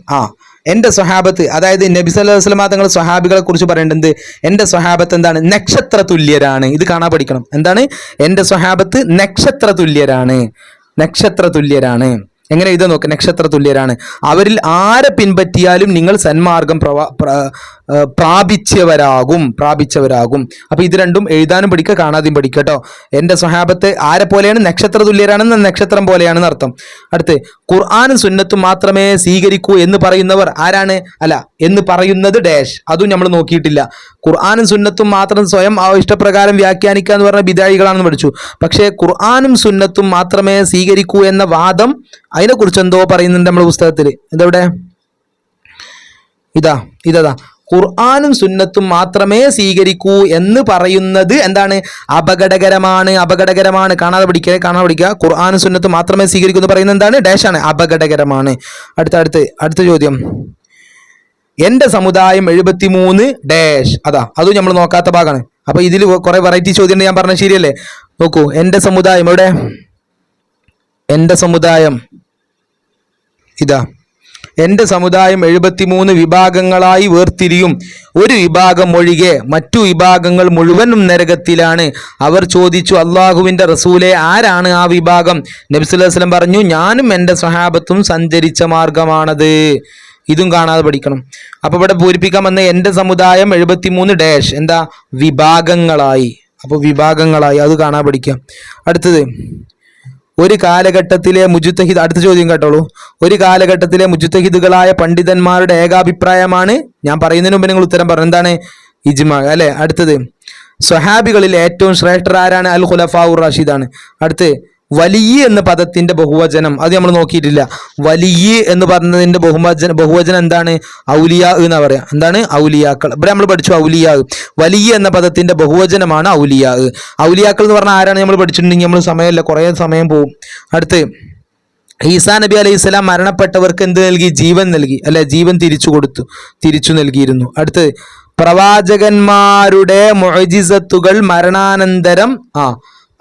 എൻ്റെ സ്വഹാബത്ത്, അതായത് നബി സല്ലല്ലാഹു അലൈഹി വസല്ലം തങ്ങൾ സ്വഹാബികളെ കുറിച്ച് പറയുന്നുണ്ട്. എൻ്റെ സ്വഹാബത്ത് എന്താണ്? നക്ഷത്ര തുല്യരാണ്. ഇത് കാണാൻ പഠിക്കണം. എന്താണ്? എൻ്റെ സ്വഹാബത്ത് നക്ഷത്ര തുല്യരാണ്. എങ്ങനെ ഇത് നോക്ക്? നക്ഷത്ര തുല്യരാണ്. അവരിൽ ആരെ പിൻപറ്റിയാലും നിങ്ങൾ സന്മാർഗം പ്രാപിച്ചവരാകും. അപ്പൊ ഇത് രണ്ടും എഴുതാനും പഠിക്കുക, കാണാതെയും പഠിക്കുക കേട്ടോ. എൻ്റെ സ്വഹാബത്ത് ആരെ പോലെയാണ്? നക്ഷത്ര തുല്യരാണെന്ന്, നക്ഷത്രം പോലെയാണെന്ന് അർത്ഥം. അടുത്ത് ഖുർആനും സുന്നത്തും മാത്രമേ സ്വീകരിക്കൂ എന്ന് പറയുന്നവർ ആരാണ്? എന്ന് പറയുന്നത് ഡാഷ്. അതും നമ്മൾ നോക്കിയിട്ടില്ല. ഖുർആനും സുന്നത്തും മാത്രം സ്വയം ഇഷ്ടപ്രകാരം വ്യാഖ്യാനിക്കുക എന്ന് പറഞ്ഞ ബിദായികളാണെന്ന് പഠിച്ചു. പക്ഷേ ഖുർആനും സുന്നത്തും മാത്രമേ സ്വീകരിക്കൂ എന്ന വാദം, അതിനെക്കുറിച്ച് എന്തോ പറയുന്നുണ്ട് നമ്മുടെ പുസ്തകത്തിൽ. ഇതെവിടെ? ഇതാ ഖുർആനും സുന്നത്തും മാത്രമേ സ്വീകരിക്കൂ എന്ന് പറയുന്നത് എന്താണ്? അപകടകരമാണ്. കാണാതെ പഠിക്കുക. ഖുർആനും സുന്നത്തും മാത്രമേ സ്വീകരിക്കൂ എന്ന് പറയുന്നത് എന്താണ്? ഡാഷാണ്, അപകടകരമാണ്. അടുത്ത ചോദ്യം. എൻ്റെ സമുദായം 73 ഡാഷ്. അതും നമ്മൾ നോക്കാത്ത ഭാഗമാണ്. അപ്പൊ ഇതിൽ കുറെ വെറൈറ്റി ചോദ്യം ഉണ്ട്. ഞാൻ പറഞ്ഞ ശരിയല്ലേ? നോക്കൂ. എൻ്റെ സമുദായം എവിടെ? എൻ്റെ സമുദായം എൻ്റെ സമുദായം 73 വിഭാഗങ്ങളായി വേർതിരിയും. ഒരു വിഭാഗം ഒഴികെ മറ്റു വിഭാഗങ്ങൾ മുഴുവനും നരകത്തിലാണ്. അവർ ചോദിച്ചു, അള്ളാഹുവിൻ്റെ റസൂലെ, ആരാണ് ആ വിഭാഗം? നബി സല്ലല്ലാഹു അലൈഹി വസല്ലം പറഞ്ഞു, ഞാനും എൻ്റെ സ്വഹാബത്തും സഞ്ചരിച്ച മാർഗമാണത്. ഇതും കാണാതെ പഠിക്കണം. അപ്പൊ ഇവിടെ പൂരിപ്പിക്കാൻ വന്ന എൻ്റെ സമുദായം 73 ഡാഷ്. എന്താ? വിഭാഗങ്ങളായി. അപ്പൊ വിഭാഗങ്ങളായി, അത് കാണാതെ പഠിക്കാം. അടുത്തത്, ഒരു കാലഘട്ടത്തിലെ മുജ്തഹിദ്. അടുത്ത ചോദ്യം കേട്ടോളൂ. ഒരു കാലഘട്ടത്തിലെ മുജ്തഹിദുകളായ പണ്ഡിതന്മാരുടെ ഏകാഭിപ്രായമാണ്. ഞാൻ പറയുന്നതിന് മുമ്പ് നിങ്ങൾ ഉത്തരം പറഞ്ഞു. എന്താണ്? ഇജ്മാ അല്ലെ? അടുത്തത്, സ്വഹാബികളിൽ ഏറ്റവും ശ്രേഷ്ഠർ ആരാണ്? അൽ ഖുലഫാഉർ റാഷിദാണ്. അടുത്ത്, വലിയ എന്ന പദത്തിന്റെ ബഹുവചനം, അത് നമ്മൾ നോക്കിയിട്ടില്ല. വലിയ എന്ന് പറഞ്ഞതിന്റെ ബഹുവചനം എന്താണ്? ഔലിയാ എന്നാ പറയാ. എന്താണ്? ഔലിയാക്കൾ. ഇവിടെ നമ്മൾ പഠിച്ചു ഔലിയാ. വലിയ എന്ന പദത്തിന്റെ ബഹുവചനമാണ് ഔലിയാ. ഔലിയാക്കൾ എന്ന് പറഞ്ഞാൽ ആരാണ് നമ്മൾ പഠിച്ചിട്ടുണ്ടെങ്കിൽ നമ്മൾ സമയമല്ല, കുറേ സമയം പോവും. അടുത്ത്, ഈസാ നബി അലൈഹി സ്വലാം മരണപ്പെട്ടവർക്ക് എന്ത് നൽകി? ജീവൻ നൽകി അല്ലെ? ജീവൻ തിരിച്ചു നൽകിയിരുന്നു. അടുത്ത്, പ്രവാചകന്മാരുടെ മുഅ്ജിസത്തുകൾ മരണാനന്തരം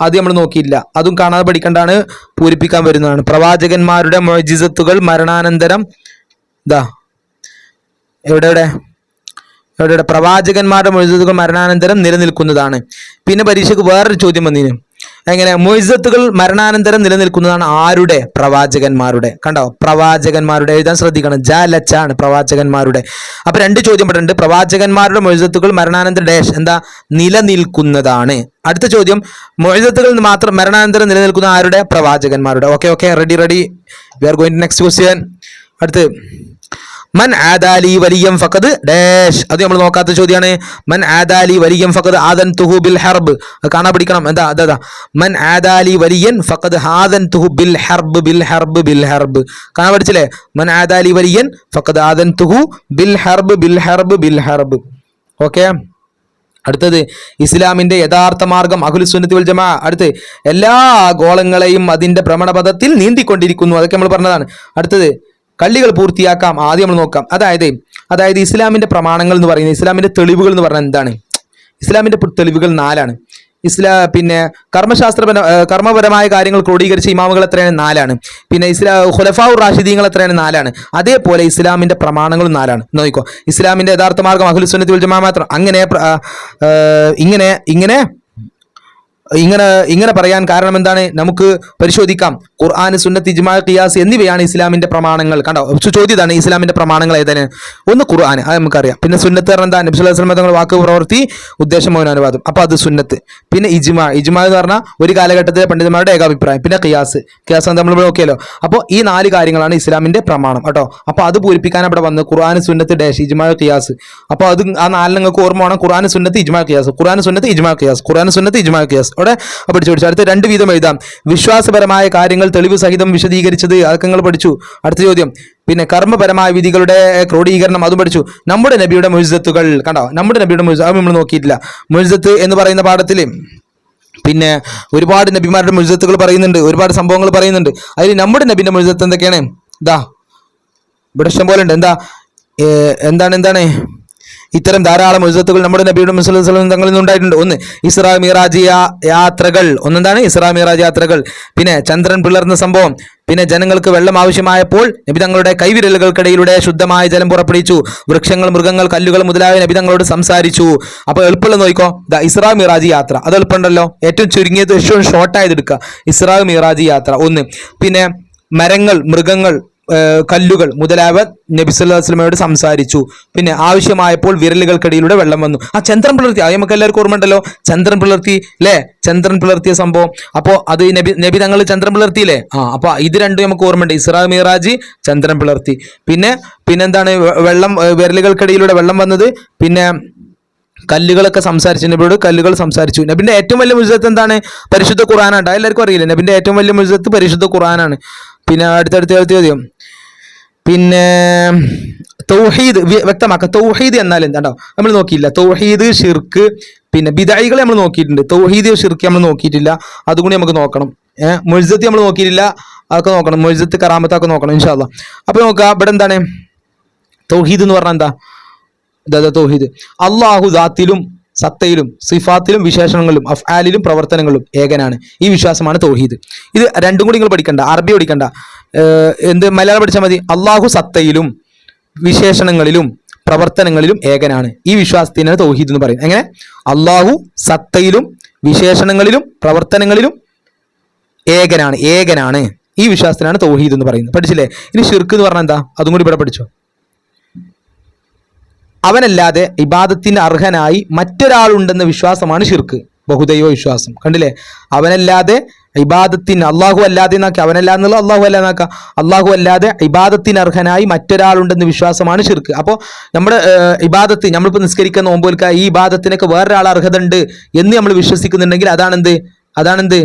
അത് നമ്മൾ നോക്കിയില്ല. അതും കാണാതെ പഠിക്കേണ്ടാണ്, പൂരിപ്പിക്കാൻ വരുന്നതാണ്. പ്രവാചകന്മാരുടെ മുഅ്ജിസത്തുകൾ മരണാനന്തരം എവിടെ പ്രവാചകന്മാരുടെ മുഅ്ജിസത്തുകൾ മരണാനന്തരം നിലനിൽക്കുന്നതാണ്. പിന്നെ പരീക്ഷയ്ക്ക് വേറൊരു ചോദ്യം വന്നിന്. എങ്ങനെ മുഅ്ജിസത്തുകൾ മരണാനന്തരം നിലനിൽക്കുന്നതാണ് ആരുടെ? പ്രവാചകന്മാരുടെ. കണ്ടോ, പ്രവാചകന്മാരുടെ എഴുതാൻ ശ്രദ്ധിക്കണം. ജാലച്ചാണ് പ്രവാചകന്മാരുടെ. അപ്പൊ രണ്ട് ചോദ്യം പെടുന്നുണ്ട്. പ്രവാചകന്മാരുടെ മുഅ്ജിസത്തുകൾ മരണാനന്തര ഡാഷ് എന്താ? നിലനിൽക്കുന്നതാണ്. അടുത്ത ചോദ്യം, മുഅ്ജിസത്തുകൾ മാത്രം മരണാനന്തരം നിലനിൽക്കുന്ന ആരുടെ? പ്രവാചകന്മാരുടെ. Okay, ready. We are going to next question. അടുത്ത്, മൻ ആദാലി വലിയം ഫഖദ് ഡാഷ്. അത് നമ്മൾ നോക്കാത്ത ചോദ്യമാണ്. മൻ ആദാലി വലിയം ഫഖദ് ആദൻതുഹു ബിൽ ഹർബ്. കാണാൻ പഠിക്കണം. എന്താ മൻ ആദാലി വലിയൻ ഫഖദ് ആദൻതുഹു ബിൽ ഹർബ്. കാണാൻ പഠിച്ചില്ലേ? മൻ ആദാലി വലിയൻ ഫഖദ് ആദൻതുഹു ബിൽ ഹർബ്. ഓക്കെ. അടുത്തത്, ഇസ്ലാമിന്റെ യഥാർത്ഥ മാർഗം അഹ്ലുസുന്നത്തി വൽ ജമാഅ. അടുത്ത്, എല്ലാ ഗോളങ്ങളെയും അതിന്റെ ഭ്രമണപഥത്തിൽ നീന്തിക്കൊണ്ടിരിക്കുന്നു. അതൊക്കെ നമ്മൾ പറഞ്ഞതാണ്. അടുത്തത്, കള്ളികൾ പൂർത്തിയാക്കാം. ആദ്യം നമ്മൾ നോക്കാം. അതായത് ഇസ്ലാമിന്റെ പ്രമാണങ്ങൾ എന്ന് പറയുന്നത്, ഇസ്ലാമിന്റെ തെളിവുകൾ എന്ന് പറഞ്ഞാൽ എന്താണ്? ഇസ്ലാമിന്റെ തെളിവുകൾ 4ആണ്. പിന്നെ കർമ്മപരമായ കാര്യങ്ങൾ ക്രോഡീകരിച്ച ഇമാമുകൾ എത്രയാണ്? 4ആണ്. പിന്നെ ഖുലഫാഉർ റാഷിദീങ്ങൾ എത്രയാണ്? 4ആണ്. അതേപോലെ ഇസ്ലാമിന്റെ പ്രമാണങ്ങളും 4ആണ്. നോക്കിക്കോ, ഇസ്ലാമിന്റെ യഥാർത്ഥ മാർഗം അഹ്ലുസുന്നത്തി വൽ ജമാഅ മാത്രം. ഇങ്ങനെ പറയാൻ കാരണം എന്താണ്? നമുക്ക് പരിശോധിക്കാം. ഖുർആൻ, സുന്നത്ത്, ഇജ്മാ, ഖിയാസ് എന്നിവയാണ് ഇസ്ലാമിന്റെ പ്രമാണങ്ങൾ. കണ്ടോ, ചോദ്യതാണ് ഇസ്ലാമിന്റെ പ്രമാണങ്ങൾ ഏതാണ്? ഒന്ന് ഖുർആൻ, അത് നമുക്കറിയാം. പിന്നെ സുന്നത്ത് പറഞ്ഞാൽ എന്താ? നബി സല്ലല്ലാഹു അലൈഹി വസല്ലം തങ്ങൾ വാക്ക്, പ്രവൃത്തി, ഉദ്ദേശം, മൗനാനുവാദം. അപ്പൊ അത് സുന്നത്ത്. പിന്നെ ഇജ്മാ എന്ന് പറഞ്ഞാൽ ഒരു കാലഘട്ടത്തിലെ പണ്ഡിതന്മാരുടെ ഏകാഭിപ്രായം. പിന്നെ ഖിയാസ് നമ്മൾ നോക്കിയല്ലോ. അപ്പോൾ ഈ 4 കാര്യങ്ങളാണ് ഇസ്ലാമിന്റെ പ്രമാണം കേട്ടോ. അപ്പൊ അത് പൂരിപ്പിക്കാൻ അവിടെ വന്ന് ഖുർആൻ, സുന്നത്ത് ഡാഷ് ഇജ്മാ, ഖിയാസ്. അപ്പോൾ അത് ആ 4 നിങ്ങൾക്ക് ഓർമ്മ വേണം. ഖുർആൻ, സുന്നത്ത്, ഇജ്മാ, ഖിയാസ്. ഖുർആൻ, സുന്നത്ത്, ഇജ്മാ, ഖിയാസ്. ഖുർആൻ, സുന്നത്ത്, ഇജ്മാ, ഖിയാസ്. അവിടെ പഠിച്ചു. അടുത്ത 2 വീതം എഴുതാം. വിശ്വാസപരമായ കാര്യങ്ങൾ തെളിവ് സഹിതം വിശദീകരിച്ചത്, അതൊക്കെ നിങ്ങൾ പഠിച്ചു. അടുത്ത ചോദ്യം, പിന്നെ കർമ്മപരമായ വിധികളുടെ ക്രോഡീകരണം, അതും പഠിച്ചു. നമ്മുടെ നബിയുടെ മുഅ്ജിസത്തുകൾ. കണ്ടോ, നമ്മുടെ നബിയുടെ മുഅ്ജിസത്ത് അത് നമ്മൾ നോക്കിയിട്ടില്ല. മുഅ്ജിസത്ത് എന്ന് പറയുന്ന പാഠത്തിൽ പിന്നെ ഒരുപാട് നബിമാരുടെ മുഅ്ജിസത്തുകൾ പറയുന്നുണ്ട്, ഒരുപാട് സംഭവങ്ങൾ പറയുന്നുണ്ട്. അതിൽ നമ്മുടെ നബിന്റെ മുഅ്ജിസത്ത് എന്തൊക്കെയാണ്? ഇവിടെ ഇഷ്ടം പോലെ ഉണ്ട്. എന്താണ് ഇത്തരം ധാരാളം മുഅ്ജിസത്തുകൾ നമ്മുടെ നബിയുടെ തങ്ങളിൽ നിന്നുണ്ടായിട്ടുണ്ട്. ഒന്ന്, ഇസ്രാ മിറാജ് യാത്രകൾ. ഇസ്രാ മിറാജ് യാത്രകൾ. പിന്നെ ചന്ദ്രൻ പിളർന്ന സംഭവം. പിന്നെ ജനങ്ങൾക്ക് വെള്ളം ആവശ്യമായപ്പോൾ നബി തങ്ങളുടെ കൈവിരലുകൾക്കിടയിലൂടെ ശുദ്ധമായ ജലം പുറപ്പെടുവിച്ചു. വൃക്ഷങ്ങൾ, മൃഗങ്ങൾ, കല്ലുകൾ മുതലായ നബി തങ്ങളോട് സംസാരിച്ചു. അപ്പൊ എളുപ്പമുള്ള നോക്കിക്കോ, ഇസ്രാ മിറാജ് യാത്ര. അത് എളുപ്പമുണ്ടല്ലോ. ഏറ്റവും ചുരുങ്ങിയത്, ഏറ്റവും ഷോർട്ടായത് എടുക്കുക. ഇസ്രാ മിറാജ് യാത്ര ഒന്ന്. പിന്നെ മരങ്ങൾ, മൃഗങ്ങൾ, കല്ലുകൾ മുതലായവ നബി സല്ലല്ലാഹു അലൈഹി വസല്ലമയോട് സംസാരിച്ചു. പിന്നെ ആവശ്യമായപ്പോൾ വിരലുകൾക്കിടയിലൂടെ വെള്ളം വന്നു. ചന്ദ്രൻ പിളർത്തി, അത് നമുക്ക് എല്ലാവർക്കും ഓർമ്മ ഉണ്ടല്ലോ. ചന്ദ്രൻ പിളർത്തി അല്ലേ? ചന്ദ്രൻ പിളർത്തിയ സംഭവം. അപ്പോൾ അത് നബി തങ്ങൾ ചന്ദ്രൻ പിളർത്തിയില്ലേ? അപ്പൊ ഇത് രണ്ടും നമുക്ക് ഓർമ്മയുണ്ട്. ഇസ്രാ മിറാജ്, ചന്ദ്രൻ പിളർത്തി. പിന്നെന്താണ്? വെള്ളം, വിരലുകൾക്കിടയിലൂടെ വെള്ളം വന്നത്. പിന്നെ കല്ലുകളൊക്കെ സംസാരിച്ചു. നബിയോട് കല്ലുകൾ സംസാരിച്ചു. നബിന്റെ ഏറ്റവും വലിയ മുഅ്ജിസത്ത് എന്താണ്? പരിശുദ്ധ ഖുർആനാണ്. എല്ലാവർക്കും അറിയില്ല, നബിന്റെ ഏറ്റവും വലിയ മുഅ്ജിസത്ത് പരിശുദ്ധ ഖുർആനാണ്. പിന്നെ അടുത്തടുത്ത ചോദ്യം, പിന്നെ തൗഹീദ് വ്യക്തമാക്കുക. തൗഹീദ് എന്നാൽ എന്താണോ നമ്മൾ നോക്കിയില്ല. തൗഹീദ്, ഷിർക്ക്, പിന്നെ ബിദഅകൾ നമ്മൾ നോക്കിയിട്ടുണ്ട്. തൗഹീദ്, ഷിർക്ക് നമ്മൾ നോക്കിയിട്ടില്ല. അതുകൂടി നമുക്ക് നോക്കണം. മുഅ്ജിസത്ത് നമ്മൾ നോക്കിയിട്ടില്ല, അതൊക്കെ നോക്കണം. മുഅ്ജിസത്ത്, കറാമത്തൊക്കെ നോക്കണം ഇൻഷാ അല്ലാഹ്. അപ്പൊ നോക്കുക, ഇവിടെ എന്താണ് തൗഹീദ് എന്ന് പറഞ്ഞാൽ? തൗഹീദ് അല്ലാഹു ദാത്തിലും സത്തയിലും സിഫാത്തിലും വിശേഷണങ്ങളിലും അഫ്ആലിലും പ്രവർത്തനങ്ങളിലും ഏകനാണ്. ഈ വിശ്വാസമാണ് തൗഹീദ്. ഇത് രണ്ടും കൂടി നിങ്ങൾ പഠിക്കണ്ട, അറബി പഠിക്കണ്ട, മലയാളം പഠിച്ചാൽ മതി. അല്ലാഹു സത്തയിലും വിശേഷണങ്ങളിലും പ്രവർത്തനങ്ങളിലും ഏകനാണ്. ഈ വിശ്വാസത്തിനാണ് തൗഹീദ് എന്ന് പറയുന്നത്. എങ്ങനെ? അല്ലാഹു സത്തയിലും വിശേഷണങ്ങളിലും പ്രവർത്തനങ്ങളിലും ഏകനാണ്. ഈ വിശ്വാസത്തിനാണ് തൗഹീദ് എന്ന് പറയുന്നത്. പഠിച്ചില്ലേ? ഇനി ഷിർക്ക് എന്ന് പറഞ്ഞാൽ എന്താ? അതും കൂടി ഇവിടെ പഠിച്ചോ. അവനല്ലാതെ ഇബാദത്തിന് അർഹനായി മറ്റൊരാളുണ്ടെന്ന വിശ്വാസമാണ് ഷിർക്ക്, ബഹുദൈവ വിശ്വാസം. കണ്ടില്ലേ? അവനല്ലാതെ ഇബാദത്തിന്, അള്ളാഹു അല്ലാതെ എന്നാക്കി, അവനല്ലാതെ എന്നുള്ള അള്ളാഹു അല്ലാതെ എന്നാക്കുക. അള്ളാഹു അല്ലാതെ ഇബാദത്തിന് അർഹനായി മറ്റൊരാളുണ്ടെന്ന വിശ്വാസമാണ് ഷിർക്ക്. അപ്പോൾ നമ്മുടെ ഇബാദത്ത്, നമ്മളിപ്പോൾ നിസ്കരിക്കുന്ന നോമ്പ് വെൽക്കുക, ഈ ഇബാദത്തിനൊക്കെ വേറൊരാൾ അർഹത ഉണ്ട് എന്ന് നമ്മൾ വിശ്വസിക്കുന്നുണ്ടെങ്കിൽ അതാണെന്ത്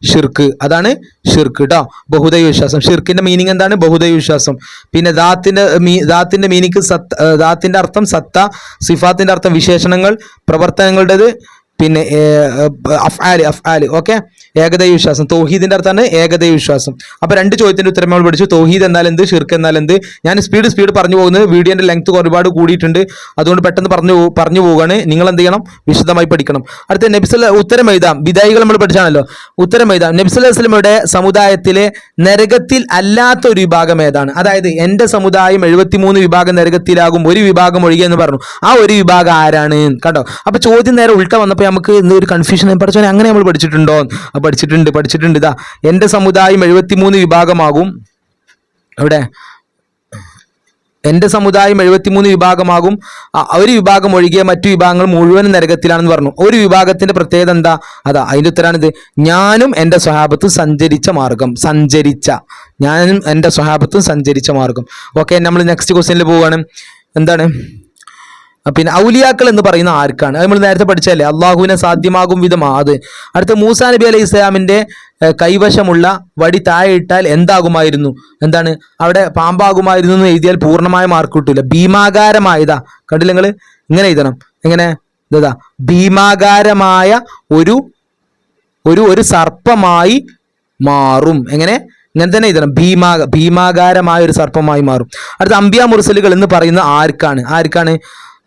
ഷിർക്ക്. അതാണ് ഷിർക്ക് കേട്ടോ, ബഹുദൈവ വിശ്വാസം. ഷിർക്കിന്റെ മീനിങ് എന്താണ്? ബഹുദൈവ വിശ്വാസം. പിന്നെ ദാത്തിന്റെ മീനിങ് ദാത്തിന്റെ അർത്ഥം സത്ത, സിഫാത്തിന്റെ അർത്ഥം വിശേഷണങ്ങൾ, പ്രവർത്തനങ്ങളുടേത് പിന്നെ അഫ്ആല്. ഓക്കെ, ഏകദൈവ വിശ്വാസം. തൗഹീദിന്റെ അർത്ഥമാണ് ഏകദൈവ വിശ്വാസം. അപ്പൊ 2 ചോദ്യത്തിന്റെ ഉത്തരം നമ്മൾ പഠിച്ചു. തൗഹീദ് എന്നാൽ എന്ത്, ഷിർക്ക് എന്നാൽ എന്ത്. ഞാൻ സ്പീഡ് പറഞ്ഞു പോകുന്നത്, വീഡിയോന്റെ ലെങ്ത് ഒരുപാട് കൂടിയിട്ടുണ്ട്, അതുകൊണ്ട് പെട്ടെന്ന് പറഞ്ഞു പോവുകയാണ്. നിങ്ങൾ എന്ത് ചെയ്യണം? വിശദമായി പഠിക്കണം. അടുത്ത ഉത്തരം എഴുതാം. വിദായികൾ നമ്മൾ പഠിച്ചാണല്ലോ, ഉത്തരം എഴുതാം. നബി സല്ലല്ലാഹു അലൈഹി വസല്ലമയുടെ സമുദായത്തിലെ നരകത്തിൽ അല്ലാത്ത ഒരു വിഭാഗം ഏതാണ്? അതായത് എന്റെ സമുദായം 73 വിഭാഗം നരകത്തിലാകും, ഒരു വിഭാഗം ഒഴികെ എന്ന് പറഞ്ഞു. ആ ഒരു വിഭാഗം ആരാണ്? കണ്ടോ? അപ്പൊ ചോദ്യം നേരെ ഉൾട്ട വന്നപ്പോൾ നമുക്ക് ഒരു കൺഫ്യൂഷൻ പഠിച്ചോ അങ്ങനെ നമ്മൾ പഠിച്ചിട്ടുണ്ടോ? പഠിച്ചിട്ടുണ്ട്. ഇതാ എൻ്റെ സമുദായം 73 വിഭാഗമാകും. എവിടെ? എൻ്റെ സമുദായം 73 വിഭാഗമാകും, ഒരു വിഭാഗം ഒഴികെ മറ്റു വിഭാഗങ്ങൾ മുഴുവൻ നരകത്തിലാണെന്ന് പറഞ്ഞു. ഒരു വിഭാഗത്തിന്റെ പ്രത്യേകത എന്താ? അതാ അതിൻ്റെ ഉത്തരാണിത്. ഞാനും എൻ്റെ സ്വഹാബത്തും സഞ്ചരിച്ച മാർഗം. ഓക്കെ, നമ്മൾ നെക്സ്റ്റ് ക്വസ്റ്റ്യനിൽ പോവുകയാണ്. എന്താണ്? പിന്നെ ഔലിയാക്കൾ എന്ന് പറയുന്ന ആർക്കാണ്? അത് നമ്മൾ നേരത്തെ പഠിച്ചല്ലേ, അള്ളാഹുവിനെ സാധ്യമാകും വിധം അത്. അടുത്ത മൂസാ നബി അലൈഹി ഇസ്ലാമിന്റെ കൈവശമുള്ള വടി താഴെ ഇട്ടാൽ എന്താകുമായിരുന്നു? എന്താണ്? അവിടെ പാമ്പാകുമായിരുന്നു എന്ന് എഴുതിയാൽ പൂർണ്ണമായ മാർക്ക് കിട്ടൂല. ഭീമാകാരമായതാ, കണ്ടില്ല നിങ്ങൾ? ഇങ്ങനെ എഴുതണം. എങ്ങനെ? ഇതാ ഭീമാകാരമായ ഒരു സർപ്പമായി മാറും. എങ്ങനെ? ഇങ്ങനെ തന്നെ എഴുതണം. ഭീമാകാരമായ ഒരു സർപ്പമായി മാറും. അടുത്ത അംബിയാ മുർസലുകൾ എന്ന് പറയുന്ന ആർക്കാണ്?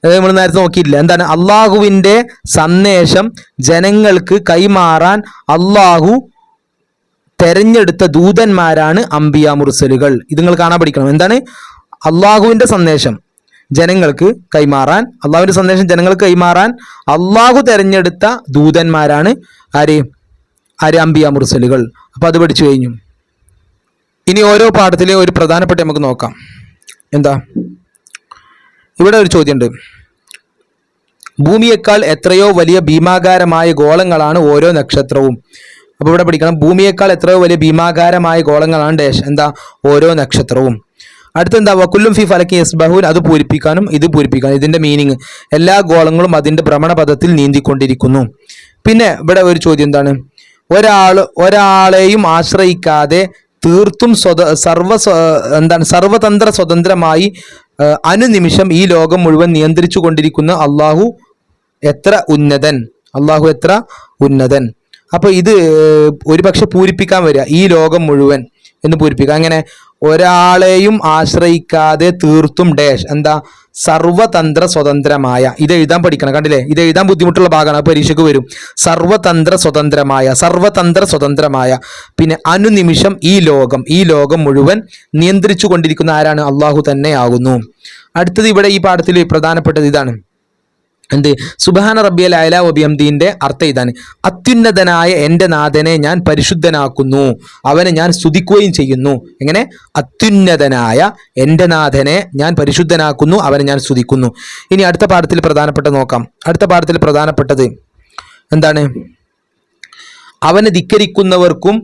നമ്മൾ നേരത്തെ നോക്കിയില്ല. എന്താണ്? അള്ളാഹുവിൻ്റെ സന്ദേശം ജനങ്ങൾക്ക് കൈമാറാൻ അള്ളാഹു തെരഞ്ഞെടുത്ത ദൂതന്മാരാണ് അംബിയാ മുർസലുകൾ. ഇത് നിങ്ങൾ കാണാൻ പഠിക്കണം. എന്താണ്? അള്ളാഹുവിൻ്റെ സന്ദേശം ജനങ്ങൾക്ക് കൈമാറാൻ അള്ളാഹു തെരഞ്ഞെടുത്ത ദൂതന്മാരാണ് ആര്? അംബിയാ മുർസലുകൾ. അപ്പൊ അത് പഠിച്ചു കഴിഞ്ഞു. ഇനി ഓരോ പാഠത്തിലെ ഒരു പ്രധാനപ്പെട്ട നമുക്ക് നോക്കാം. എന്താ? ഇവിടെ ഒരു ചോദ്യമുണ്ട്. ഭൂമിയേക്കാൾ എത്രയോ വലിയ ഭീമാകാരമായ ഗോളങ്ങളാണ് ഓരോ നക്ഷത്രവും. അപ്പോൾ ഇവിടെ പഠിക്കണം. ഭൂമിയേക്കാൾ എത്രയോ വലിയ ഭീമാകാരമായ ഗോളങ്ങളാണ് ഡാഷ്. എന്താ? ഓരോ നക്ഷത്രവും. അടുത്തെന്താ? വക്കുല്ലും ഫി ഫലക്കി യസ്ബഹൂൻ. അത് പൂരിപ്പിക്കാനും ഇത് പൂരിപ്പിക്കാനും. ഇതിന്റെ മീനിങ് എല്ലാ ഗോളങ്ങളും അതിന്റെ ഭ്രമണപഥത്തിൽ നീന്തിക്കൊണ്ടിരിക്കുന്നു. പിന്നെ ഇവിടെ ഒരു ചോദ്യം എന്താണ്? ഒരാളെയും ആശ്രയിക്കാതെ തീർത്തും സർവതന്ത്ര സ്വതന്ത്രമായി അനുനിമിഷം ഈ ലോകം മുഴുവൻ നിയന്ത്രിച്ചു കൊണ്ടിരിക്കുന്ന അള്ളാഹു എത്ര ഉന്നതൻ. അപ്പൊ ഇത് ഒരുപക്ഷെ പൂരിപ്പിക്കാൻ വരിക ഈ ലോകം മുഴുവൻ എന്ന് പൂരിപ്പിക്കാം. അങ്ങനെ ഒരാളെയും ആശ്രയിക്കാതെ തീർത്തും ഡാഷ്. എന്താ? സർവതന്ത്ര സ്വതന്ത്രമായ. ഇത് എഴുതാൻ പഠിക്കണം. കണ്ടില്ലേ? ഇത് എഴുതാൻ ബുദ്ധിമുട്ടുള്ള ഭാഗമാണ്. അത് പരീക്ഷയ്ക്ക് വരും. സർവതന്ത്ര സ്വതന്ത്രമായ. പിന്നെ അനുനിമിഷം ഈ ലോകം മുഴുവൻ നിയന്ത്രിച്ചു കൊണ്ടിരിക്കുന്ന ആരാണ്? അള്ളാഹു തന്നെ ആകുന്നു. അടുത്തത് ഇവിടെ ഈ പാഠത്തിൽ പ്രധാനപ്പെട്ടത് ഇതാണ്. എന്ത്? സുബ്ഹാന റബ്ബിയൽ അഅ്ലാ വബിഹംദിന്റെ അർത്ഥം ഇതാണ്. അത്യുന്നതനായ എൻ്റെ നാഥനെ ഞാൻ പരിശുദ്ധനാക്കുന്നു, അവനെ ഞാൻ സ്തുതിക്കുകയും ചെയ്യുന്നു. എങ്ങനെ? അത്യുന്നതനായ എൻ്റെ നാഥനെ ഞാൻ പരിശുദ്ധനാക്കുന്നു, അവനെ ഞാൻ സ്തുതിക്കുന്നു. ഇനി അടുത്ത പാഠത്തിൽ പ്രധാനപ്പെട്ടത് നോക്കാം. അടുത്ത പാഠത്തിൽ പ്രധാനപ്പെട്ടത് എന്താണ്? അവനെ ധിക്കരിക്കുന്നവർക്കും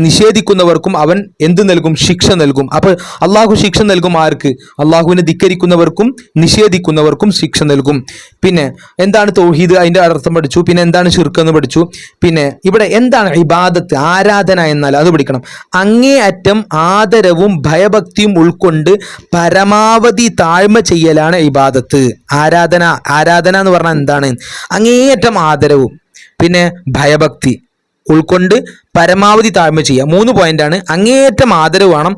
നിഷേധിക്കുന്നവർക്കും അവൻ എന്ത് നൽകും? ശിക്ഷ നൽകും. അപ്പോൾ അള്ളാഹു ശിക്ഷ നൽകും ആർക്ക്? അള്ളാഹുവിനെ ധിക്കരിക്കുന്നവർക്കും നിഷേധിക്കുന്നവർക്കും ശിക്ഷ നൽകും. പിന്നെ എന്താണ് തൗഹീദ്? അതിന്റെ അർത്ഥം പഠിച്ചു. പിന്നെ എന്താണ് ശിർക്ക് എന്ന് പഠിച്ചു. പിന്നെ ഇവിടെ എന്താണ് ഇബാദത്ത്, ആരാധന എന്നാൽ അത് പഠിക്കണം. അങ്ങേയറ്റം ആദരവും ഭയഭക്തിയും ഉൾക്കൊണ്ട് പരമാവധി താഴ്മ ചെയ്യലാണ് ഇബാദത്ത്. ആരാധന എന്ന് പറഞ്ഞാൽ എന്താണ്? അങ്ങേയറ്റം ആദരവും പിന്നെ ഭയഭക്തി ഉൾക്കൊണ്ട് പരമാവധി താഴ്മ ചെയ്യുക. 3 പോയിന്റാണ്. അങ്ങേയറ്റം ആദരവ് വേണം,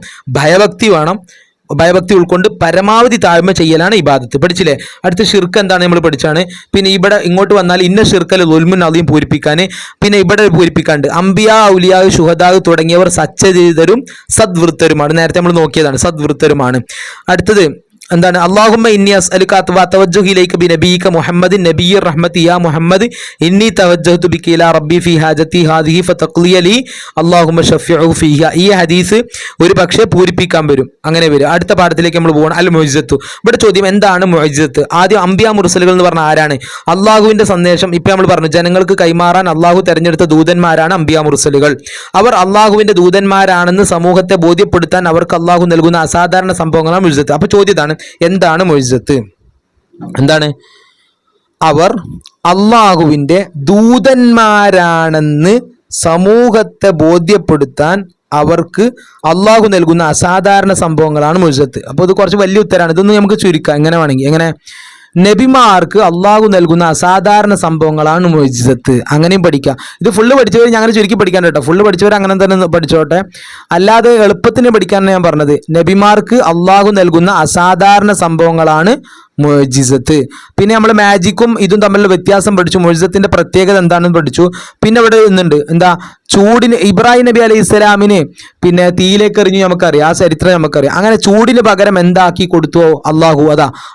ഭയഭക്തി ഉൾക്കൊണ്ട് പരമാവധി താഴ്മ ചെയ്യലാണ് ഇബാദത്ത്. പഠിച്ചില്ലേ? അടുത്ത ഷിർക്ക് എന്താണ് നമ്മൾ പഠിച്ചാണ്. പിന്നെ ഇവിടെ ഇങ്ങോട്ട് വന്നാൽ ഇന്ന ഷിർക്കൽ ദുൽമുൻ അദീം പൂരിപ്പിക്കാൻ. പിന്നെ ഇവിടെ പൂരിപ്പിക്കാണ്ട് അംബിയാ ഔലിയാ ശുഹദാ തുടങ്ങിയവർ സച്ചരിതരും സദ്വൃത്തരുമാണ്. നേരത്തെ നമ്മൾ നോക്കിയതാണ്, സദ്വൃത്തരുമാണ്. അടുത്തത് എന്താണ്? അല്ലാഹുമ്മ ഇന്നി അസ്അലുക വതവജ്ജഹു ഇലൈക ബിനബിയിക മുഹമ്മദിൻ നബിയ്യിർ റഹ്മതി യാ മുഹമ്മദ് ഇന്നി തവജ്ജഹതു ബിക ഇലാ റബ്ബി ഫീ ഹാജതി ഹാദിഹി ഫതഖ്ലിയ ലി അല്ലാഹുമ്മ ശഫിഉ ഫീഹ. ഈ ഹദീസ് ഒരു പക്ഷേ പൂരിപ്പിക്കാൻ വരും, അങ്ങനെ വരും. അടുത്ത പാഠത്തിലേക്ക് നമ്മൾ പോകണം. അൽ മുഅ്ജിസത്തു. ഇവിടെ ചോദ്യം എന്താണ് മുഅ്ജിസത്ത്? ആദ്യം അംബിയാ മുർസലുകൾ എന്ന് പറഞ്ഞാൽ ആരാണ്? അള്ളാഹുവിന്റെ സന്ദേശം ഇപ്പൊ നമ്മൾ പറഞ്ഞു ജനങ്ങൾക്ക് കൈമാറാൻ അള്ളാഹു തെരഞ്ഞെടുത്ത ദൂതന്മാരാണ് അംബിയാ മുർസലുകൾ. അവർ അള്ളാഹുവിന്റെ ദൂതന്മാരാണെന്ന് സമൂഹത്തെ ബോധ്യപ്പെടുത്താൻ അവർക്ക് അള്ളാഹു നൽകുന്ന അസാധാരണ സംഭവങ്ങളാണ് മുഅ്ജിസത്ത്. അപ്പൊ ചോദ്യതാണ് എന്താണ് മുഅ്ജിസത്ത്? എന്താണ്? അവർ അള്ളാഹുവിന്റെ ദൂതന്മാരാണെന്ന് സമൂഹത്തെ ബോധ്യപ്പെടുത്താൻ അവർക്ക് അള്ളാഹു നൽകുന്ന അസാധാരണ സംഭവങ്ങളാണ് മുഅ്ജിസത്ത്. അപ്പോൾ ഇത് കുറച്ച് വലിയ ഉത്തരമാണ്. ഇതൊന്നും നമുക്ക് ചുരുക്കാം. എങ്ങനെ വേണമെങ്കിൽ. എങ്ങനെ? നബിമാർക്ക് അള്ളാഹു നൽകുന്ന അസാധാരണ സംഭവങ്ങളാണ് മുഅ്ജിസത്ത്. അങ്ങനെയും പഠിക്കാം. ഇത് ഫുള്ള് പഠിച്ചവർ ഞാൻ അങ്ങനെ ചുരുക്കി പഠിക്കാൻ കേട്ടോ. ഫുള്ള് പഠിച്ചവർ അങ്ങനെ തന്നെ പഠിച്ചോട്ടെ. അല്ലാതെ എളുപ്പത്തിന് പഠിക്കാനാണ് ഞാൻ പറഞ്ഞത്. നബിമാർക്ക് അള്ളാഹു നൽകുന്ന അസാധാരണ സംഭവങ്ങളാണ് മുഅ്ജിസത്ത്. പിന്നെ നമ്മൾ മാജിക്കും ഇതും തമ്മിലുള്ള വ്യത്യാസം പഠിച്ചു. മുഅ്ജിസത്തിന്റെ പ്രത്യേകത എന്താണെന്ന് പഠിച്ചു. പിന്നെ ഇവിടെ ഇന്നുണ്ട് എന്താ? ചൂടിന് ഇബ്രാഹിം നബി അലൈഹി ഇസ്ലാമിന് പിന്നെ തീയിലേക്ക് എറിഞ്ഞു നമുക്കറിയാം, ആ ചരിത്രം നമുക്കറിയാം. അങ്ങനെ ചൂടിന് പകരം എന്താക്കി കൊടുത്തുവോ അള്ളാഹു,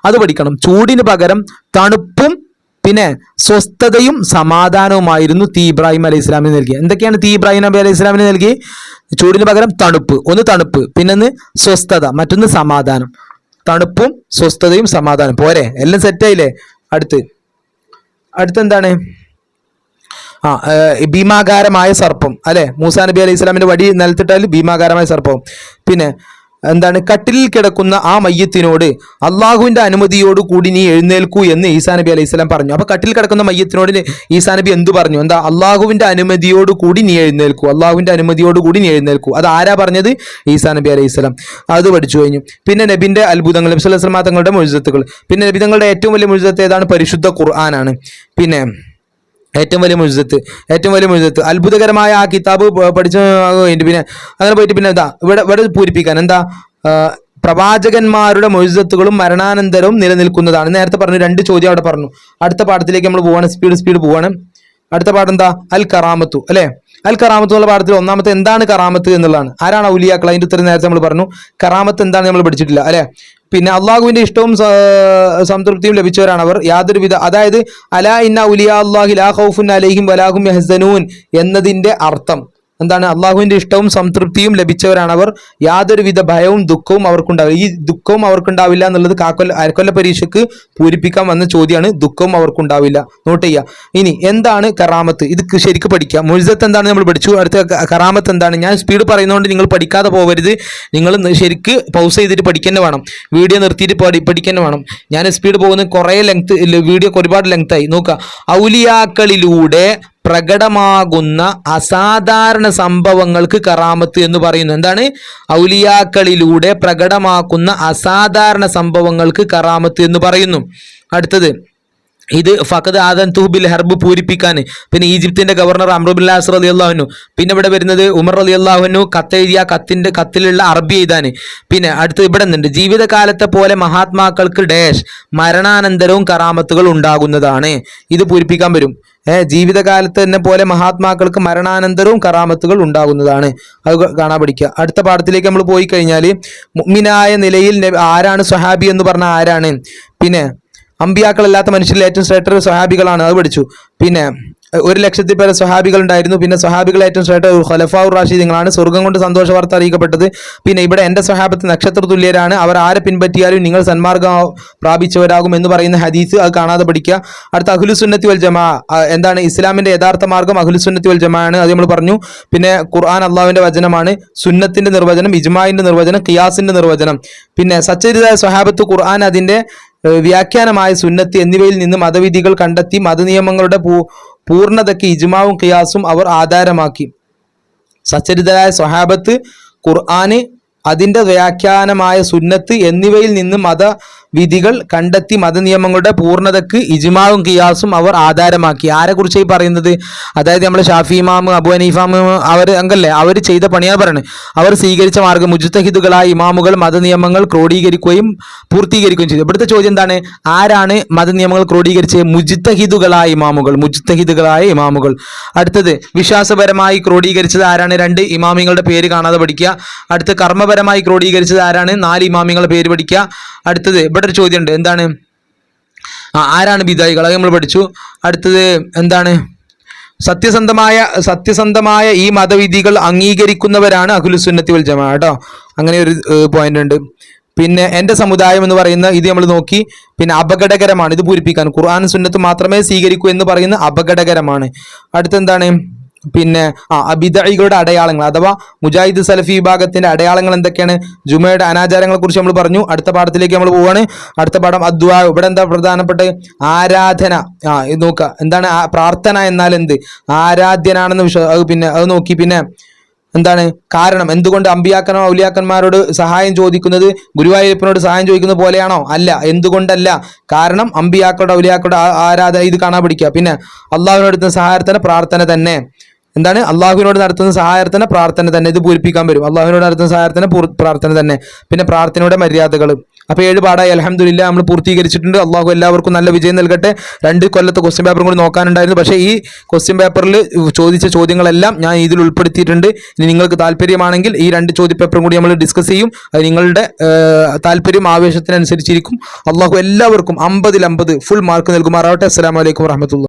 അത് പഠിക്കണം. ചൂടിന് പകരം തണുപ്പും പിന്നെ സ്വസ്ഥതയും സമാധാനവുമായിരുന്നു തീ ഇബ്രാഹിം അലൈഹി ഇസ്ലാമിന് നൽകി. എന്തൊക്കെയാണ് തീ ഇബ്രാഹിം നബി അലൈഹി ഇസ്ലാമിന് നൽകി? ചൂടിന് പകരം തണുപ്പ്, ഒന്ന് തണുപ്പ്, പിന്നെ സ്വസ്ഥത, മറ്റൊന്ന് സമാധാനം. തണുപ്പും സ്വസ്ഥതയും സമാധാനം പോരെ, എല്ലാം സെറ്റായില്ലേ? അടുത്തെന്താണ്? ഭീമാകാരമായ സർപ്പം അല്ലെ, മൂസാ നബി അലൈഹി ഇസ്ലാമിന്റെ വടി നിലത്തിട്ടാൽ ഭീമാകാരമായ സർപ്പം. പിന്നെ എന്താണ്? കട്ടിലിൽ കിടക്കുന്ന ആ മയ്യത്തിനോട് അള്ളാഹുവിന്റെ അനുമതിയോട് കൂടി നീ എഴുന്നേൽക്കൂ എന്ന് ഈസാ നബി അലൈഹി സ്വലാം പറഞ്ഞു. അപ്പൊ കട്ടിൽ കിടക്കുന്ന മയ്യത്തിനോട് ഈസാ നബി എന്തു പറഞ്ഞു? എന്താ? അള്ളാഹുവിന്റെ അനുമതിയോട് കൂടി നീ എഴുന്നേൽക്കൂ, അള്ളാഹുവിന്റെ അനുമതിയോട് കൂടി നീ എഴുന്നേൽക്കൂ. അത് ആരാ പറഞ്ഞത്? ഈസാ നബി അലൈഹി സ്വലാം. അത് പഠിച്ചു കഴിഞ്ഞു. പിന്നെ നബിന്റെ അത്ഭുതങ്ങൾ, നബി സ്വല്ലല്ലാഹു അലൈഹി വസല്ലം തങ്ങളുടെ മുഅ്ജിസത്തുകൾ. പിന്നെ നബി തങ്ങളുടെ ഏറ്റവും വലിയ മുഅ്ജിസത്ത് ഏതാണ്? പരിശുദ്ധ ഖുർആനാണ്. പിന്നെ ഏറ്റവും വലിയ മുഅ്ജിസത്ത് അത്ഭുതകരമായ ആ കിതാബ് പഠിച്ചു. പിന്നെ അങ്ങനെ പോയിട്ട് പിന്നെ ഇവിടെ പൂരിപ്പിക്കാൻ എന്താ? പ്രവാചകന്മാരുടെ മുഅ്ജിസത്തുകളും മരണാനന്തരവും നിലനിൽക്കുന്നതാണ്. നേരത്തെ പറഞ്ഞു, 2 ചോദ്യം അവിടെ പറഞ്ഞു. അടുത്ത പാഠത്തിലേക്ക് നമ്മൾ പോവാണ്, സ്പീഡ് പോവാണ്. അടുത്ത പാഠം എന്താ? അൽ കറാമത്തു അല്ലെ. അൽ കറാമത്ത് എന്നുള്ള പാഠത്തിൽ ഒന്നാമത്തെ എന്താണ് കറാമത്ത് എന്നുള്ളതാണ്. ആരാണ് ഔലിയാക്കൾ? അതിന്റെ ഉത്തരം നേരത്തെ നമ്മൾ പറഞ്ഞു. കറാമത്ത് എന്താണ് നമ്മൾ പഠിച്ചിട്ടില്ല അല്ലെ. പിന്നെ അള്ളാഹുവിന്റെ ഇഷ്ടവും സംതൃപ്തിയും ലഭിച്ചവരാണ് അവർ. യാതൊരുവിധ, അതായത് അലാ ഇന്ന ഔലിയാ അല്ലാഹി ലാ ഖൗഫുൻ അലൈഹിം വലാ ഹും യഹ്സനൂൻ എന്നതിന്റെ അർത്ഥം എന്താണ്? അള്ളാഹുവിന്റെ ഇഷ്ടവും സംതൃപ്തിയും ലഭിച്ചവരാണ് അവർ, യാതൊരുവിധ ഭയവും ദുഃഖവും അവർക്കുണ്ടാവില്ല. ഈ ദുഃഖവും അവർക്കുണ്ടാവില്ല എന്നുള്ളത് അരക്കൊല്ല പരീക്ഷയ്ക്ക് പൂരിപ്പിക്കാൻ വന്ന ചോദ്യമാണ്. ദുഃഖവും അവർക്കുണ്ടാവില്ല, നോട്ട് ചെയ്യുക. ഇനി എന്താണ് കറാമത്ത്? ഇത് ശരിക്കും പഠിക്കുക. മുഅ്ജിസത്ത് എന്താണ് നമ്മൾ പഠിച്ചു. അടുത്ത കറാമത്ത് എന്താണ്? ഞാൻ സ്പീഡ് പറയുന്നതുകൊണ്ട് നിങ്ങൾ പഠിക്കാതെ പോകരുത്. നിങ്ങൾ ശരിക്ക് പൗസ് ചെയ്തിട്ട് പഠിക്കാൻ വേണം, വീഡിയോ നിർത്തിയിട്ട് പഠിക്കാൻ വേണം. ഞാൻ സ്പീഡ് പോകുന്നത് കുറേ വീഡിയോ ഒരുപാട് ലെങ്തായി. നോക്കുക, ഔലിയാക്കളിലൂടെ പ്രകടമാകുന്ന അസാധാരണ സംഭവങ്ങൾക്ക് കറാമത്ത് എന്ന് പറയുന്നു. എന്താണ്? ഔലിയാക്കളിലൂടെ പ്രകടമാക്കുന്ന അസാധാരണ സംഭവങ്ങൾക്ക് കറാമത്ത് എന്ന് പറയുന്നു. അടുത്തത് ഇത് ഫഖദ് ആദൻതു ബിൽ ഹർബ് പൂരിപ്പിക്കാൻ. പിന്നെ ഈജിപ്തിന്റെ ഗവർണർ അംറു ബിൻ ആസ് റളിയല്ലാഹു അൻഹു. പിന്നെ ഇവിടെ വരുന്നത് ഉമർ റളിയല്ലാഹു അൻഹു കത്തെഴുതിയ കത്തിലുള്ള അറബി എഴുതാൻ. പിന്നെ അടുത്ത് ഇവിടെ നിന്നുണ്ട്, ജീവിതകാലത്തെ പോലെ മഹാത്മാക്കൾക്ക് ഡാഷ് മരണാനന്തരവും കറാമത്തുകൾ ഉണ്ടാകുന്നതാണ്. ഇത് പൂരിപ്പിക്കാൻ വരും. ജീവിതകാലത്ത് തന്നെ പോലെ മഹാത്മാക്കൾക്ക് മരണാനന്തരവും കറാമത്തുകൾ ഉണ്ടാകുന്നതാണ്. അത് കാണാൻ പഠിക്കുക. അടുത്ത പാഠത്തിലേക്ക് നമ്മൾ പോയി കഴിഞ്ഞാൽ മുഅ്മിനായ നിലയിൽ ആരാണ് സ്വഹാബി എന്ന് പറഞ്ഞാൽ ആരാണ്? പിന്നെ അമ്പിയാക്കളല്ലാത്ത മനുഷ്യരിൽ ഏറ്റവും ശ്രേഷ്ഠ സ്വഹാബികളാണ്, അത് പഠിച്ചു. പിന്നെ 1,00,000 പേരെ സ്വഹാബികൾ ഉണ്ടായിരുന്നു. പിന്നെ സ്വഹാബികൾ ഏറ്റവും ശ്രേഷ്ഠ ഖുലഫാഉർ റാഷിദീങ്ങളാണ്, സ്വർഗ്ഗം കൊണ്ട് സന്തോഷ വാർത്ത അറിയിക്കപ്പെട്ടത്. പിന്നെ ഇവിടെ എൻ്റെ സ്വഹാബത്ത് നക്ഷത്ര തുല്യരാണ്, അവർ ആരെ പിൻപറ്റിയാലും നിങ്ങൾ സന്മാർഗം പ്രാപിച്ചവരാകും എന്ന് പറയുന്ന ഹദീസ്, അത് കാണാതെ പഠിക്കുക. അടുത്ത അഹ്ലുസുന്നത്തി വൽ ജമാ. എന്താണ് ഇസ്ലാമിന്റെ യഥാർത്ഥ മാർഗം? അഹ്ലുസുന്നത്തി വൽ ജമാ ആണ്, അത് നമ്മൾ പറഞ്ഞു. പിന്നെ ഖുർആൻ അള്ളാഹുവിന്റെ വചനമാണ്, സുന്നത്തിന്റെ നിർവചനം, ഇജ്മാഇന്റെ നിർവചനം, ഖിയാസിന്റെ നിർവചനം. പിന്നെ സച്ചരിതായ സ്വഹാബത്ത് ഖുർആൻ, അതിന്റെ വ്യാഖ്യാനമായ സുന്നത്ത് എന്നിവയിൽ നിന്ന് മതവിധികൾ കണ്ടെത്തി മതനിയമങ്ങളുടെ പൂർണ്ണതയ്ക്ക് ഇജ്മാവും ഖിയാസും അവർ ആധാരമാക്കി. സച്ചരിതരായ സ്വഹാബത്ത് ഖുർആന്, അതിൻ്റെ വ്യാഖ്യാനമായ സുന്നത്ത് എന്നിവയിൽ നിന്ന് മതവിധികൾ കണ്ടെത്തി മതനിയമങ്ങളുടെ പൂർണ്ണതയ്ക്ക് ഇജ്മാവും ഖിയാസും അവർ ആധാരമാക്കി. ആരെക്കുറിച്ച് ഈ പറയുന്നത്? അതായത് നമ്മൾ ഷാഫി ഇമാം, അബു ഹനീഫ അവർ അങ്കല്ലേ, അവർ ചെയ്ത പണിയാണ് പറയുന്നത്. അവർ സ്വീകരിച്ച മാർഗ്ഗം മുജ്തഹിദുകളായ ഇമാമുകൾ മതനിയമങ്ങൾ ക്രോഡീകരിക്കുകയും പൂർത്തീകരിക്കുകയും ചെയ്തു. ഇവിടുത്തെ ചോദ്യം എന്താണ്? ആരാണ് മതനിയമങ്ങൾ ക്രോഡീകരിച്ചത്? മുജ്തഹിദുകളായ ഇമാമുകൾ. അടുത്തത് വിശ്വാസപരമായി ക്രോഡീകരിച്ചത് ആരാണ്? 2 ഇമാമിങ്ങളുടെ പേര് കാണാതെ പഠിക്കുക. അടുത്ത കർമ്മപരമായി ക്രോഡീകരിച്ചത് ആരാണ്? 4 ഇമാമിങ്ങളുടെ പേര് പഠിക്കുക. അടുത്തത് ഇവിടെ ഒരു ചോദ്യമുണ്ട്, എന്താണ്? ആരാണ് ബിദായികൾ? അത് നമ്മൾ പഠിച്ചു. അടുത്തത് എന്താണ്? സത്യസന്ധമായ ഈ മതവിധികൾ അംഗീകരിക്കുന്നവരാണ് അഹ്ലുസുന്നത്തി വൽ ജമാഅ കേട്ടോ. അങ്ങനെ ഒരു പോയിന്റ് ഉണ്ട്. പിന്നെ എൻ്റെ സമുദായം എന്ന് പറയുന്ന ഇത് നമ്മൾ നോക്കി. പിന്നെ അപകടകരമാണ്, ഇത് പൂരിപ്പിക്കാൻ. ഖുർആൻ സുന്നത്ത് മാത്രമേ സ്വീകരിക്കൂ എന്ന് പറയുന്ന അപകടകരമാണ്. അടുത്തെന്താണ്? പിന്നെ ബിദ്അകളുടെ അടയാളങ്ങൾ അഥവാ മുജാഹിദ് സലഫി വിഭാഗത്തിന്റെ അടയാളങ്ങൾ എന്തൊക്കെയാണ്? ജുമയുടെ അനാചാരങ്ങളെ കുറിച്ച് നമ്മൾ പറഞ്ഞു. അടുത്ത പാഠത്തിലേക്ക് നമ്മൾ പോവാണ്. അടുത്ത പാഠം അദ്വാ. ഇവിടെ എന്താ പ്രധാനപ്പെട്ട? ആരാധന. ഇത് നോക്കുക, എന്താണ് പ്രാർത്ഥന എന്നാൽ എന്ത്? ആരാധ്യനാണെന്ന് പിന്നെ അത് നോക്കി. പിന്നെ എന്താണ് കാരണം? എന്തുകൊണ്ട് അമ്പിയാക്കനോ ഔലിയാക്കന്മാരോട് സഹായം ചോദിക്കുന്നത് ഗുരുവായൂരപ്പനോട് സഹായം ചോദിക്കുന്നത് പോലെയാണോ? അല്ല. എന്തുകൊണ്ടല്ല? കാരണം അമ്പിയാക്കളുടെ ഔലിയാക്കളുടെ ആരാധന, ഇത് കാണാൻ പഠിക്കുക. പിന്നെ അള്ളാഹുവിനോട് നടത്തുന്ന സഹായത്തിന് പ്രാർത്ഥന തന്നെ. എന്താണ്? അള്ളാഹുവിനോട് നടത്തുന്ന സഹായത്തിന് പ്രാർത്ഥന തന്നെ, ഇത് പൂരിപ്പിക്കാൻ വരും. അള്ളാഹുവിനോട് നടത്തുന്ന സഹായത്തിന് പ്രാർത്ഥന തന്നെ. പിന്നെ പ്രാർത്ഥനയുടെ മര്യാദകൾ, അപ്പോൾ 7 പാഠമായി അൽഹംദുലില്ലാ നമ്മൾ പൂർത്തീകരിച്ചിട്ടുണ്ട്. അള്ളാഹു എല്ലാവർക്കും നല്ല വിജയം നൽകട്ടെ. 2 കൊല്ലത്തെ ക്വസ്റ്റ്യൻ പേപ്പറും കൂടി നോക്കാനുണ്ടായിരുന്നു. പക്ഷേ ഈ ക്വസ്റ്റ്യൻ പേപ്പറിൽ ചോദിച്ച ചോദ്യങ്ങളെല്ലാം ഞാൻ ഇതിൽ ഉൾപ്പെടുത്തിയിട്ടുണ്ട്. ഇനി നിങ്ങൾക്ക് താല്പര്യമാണെങ്കിൽ ഈ 2 ചോദ്യപേപ്പറും കൂടി നമ്മൾ ഡിസ്കസ് ചെയ്യും. അത് നിങ്ങളുടെ താല്പര്യം ആവേശത്തിനനുസരിച്ചിരിക്കും. അള്ളാഹു എല്ലാവർക്കും 50-50 ഫുൾ മാർക്ക് നൽകുമാറാവട്ടെ. അസ്സലാമു അലൈക്കും വറഹ്മത്തുള്ളാഹി.